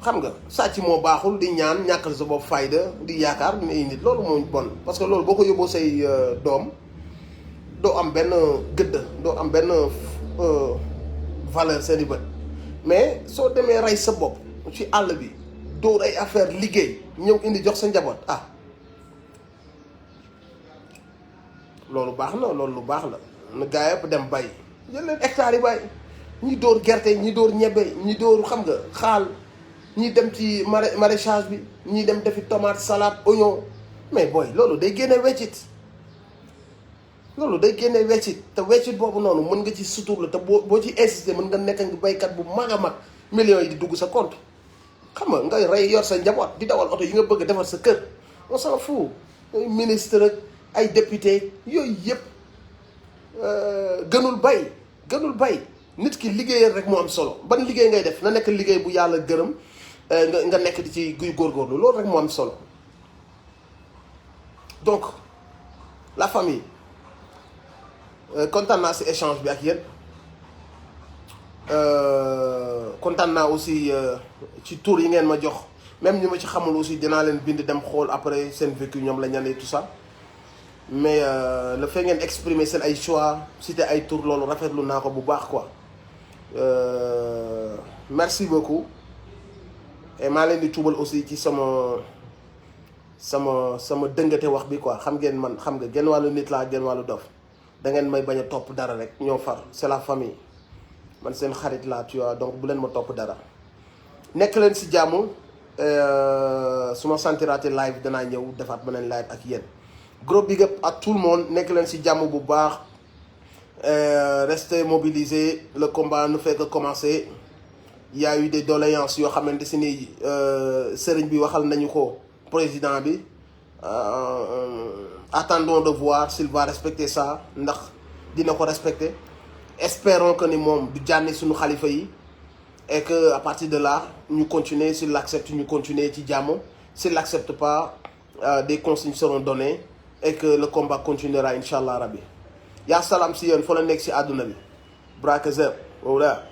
xam nga sàcc moo baaxul di ñaan ñàkkal sa bopp fayda di yaakaar dina ay nit loolu moo bon parce que loolu boo ko yóbboo say doom doo am benn gëdd doo am benn valeur seen i bët mais soo demee rey sa bopp ci àll bi dóor ay affaire liggéey ñëw indi jox sa njaboot loolu baax na loolu lu baax la na gaa yëpp dem bay jël leen hectares yi bay ñi dóor gerte ñi dóor ñebe ñi dóor xam nga xaal ñi dem ci maraîchage bi ñi dem defi tomate salade oignon mais booy loolu day génne weccit te weccit boobu noonu mën nga ci suturlu te boo ci insister mën nga nekk nga baykat bu mag a mag millions yi di dugg sa compte xam nga ngay rey yor sa njaboot di dawal oto yi nga bëgg defar sa kër on s'en fout ministre ak ay député yooyu yëpp gënul bay nit ki liggéeyal rek moo am solo ban liggéey ngay def na nekk liggéey bu yàlla gërëm nga nekk di ci guy góorgóorlu loolu rek moo am solo donc la famille kontaan naa si échange bi ak yéen kontaan naa aussi ci tour yi ngeen ma jox même ñi ma ci xamul aussi dinaa leen bind dem xool après seen vécu ñoom la ñane tout ça mais le fait ngeen exprimer seen ay choix cité ay tour loolu rafetlu naa ko bu baax quoi merci beaucoup et maa leen di tuubal aussi ci sama dëngate wax bi quoi xam ngeen man xam nga genn wàllu nit laa genn wàllu dof da ngeen may bañ a topp dara rek ñoo far c'est la famille man seen xarit laa tu vois donc bu leen ma topp dara nekk leen si jàmm su ma sentiraate live danaa ñëw defaat beneen live ak yéen gros big up à tout le monde nekk leen si jàmm bu baax restez mobilisés le combat ne fait que commencer il y a eu des doléances yoo xamante si ni sëriñ bi waxal nañu ko président bi attendons de voir s'il va respecter ça ndax dina ko respecter espérons que ni moom du jànni suñu xalifa yi et que à partir de là ñu continuer s'il l'accepte ñu continuer ci jàmm s'il l'accepte pas des consignes seront données et que le combat continuera incha allah rabbi yaa salaam si yéen fa la nekk si àdduna bi Brakazeb wala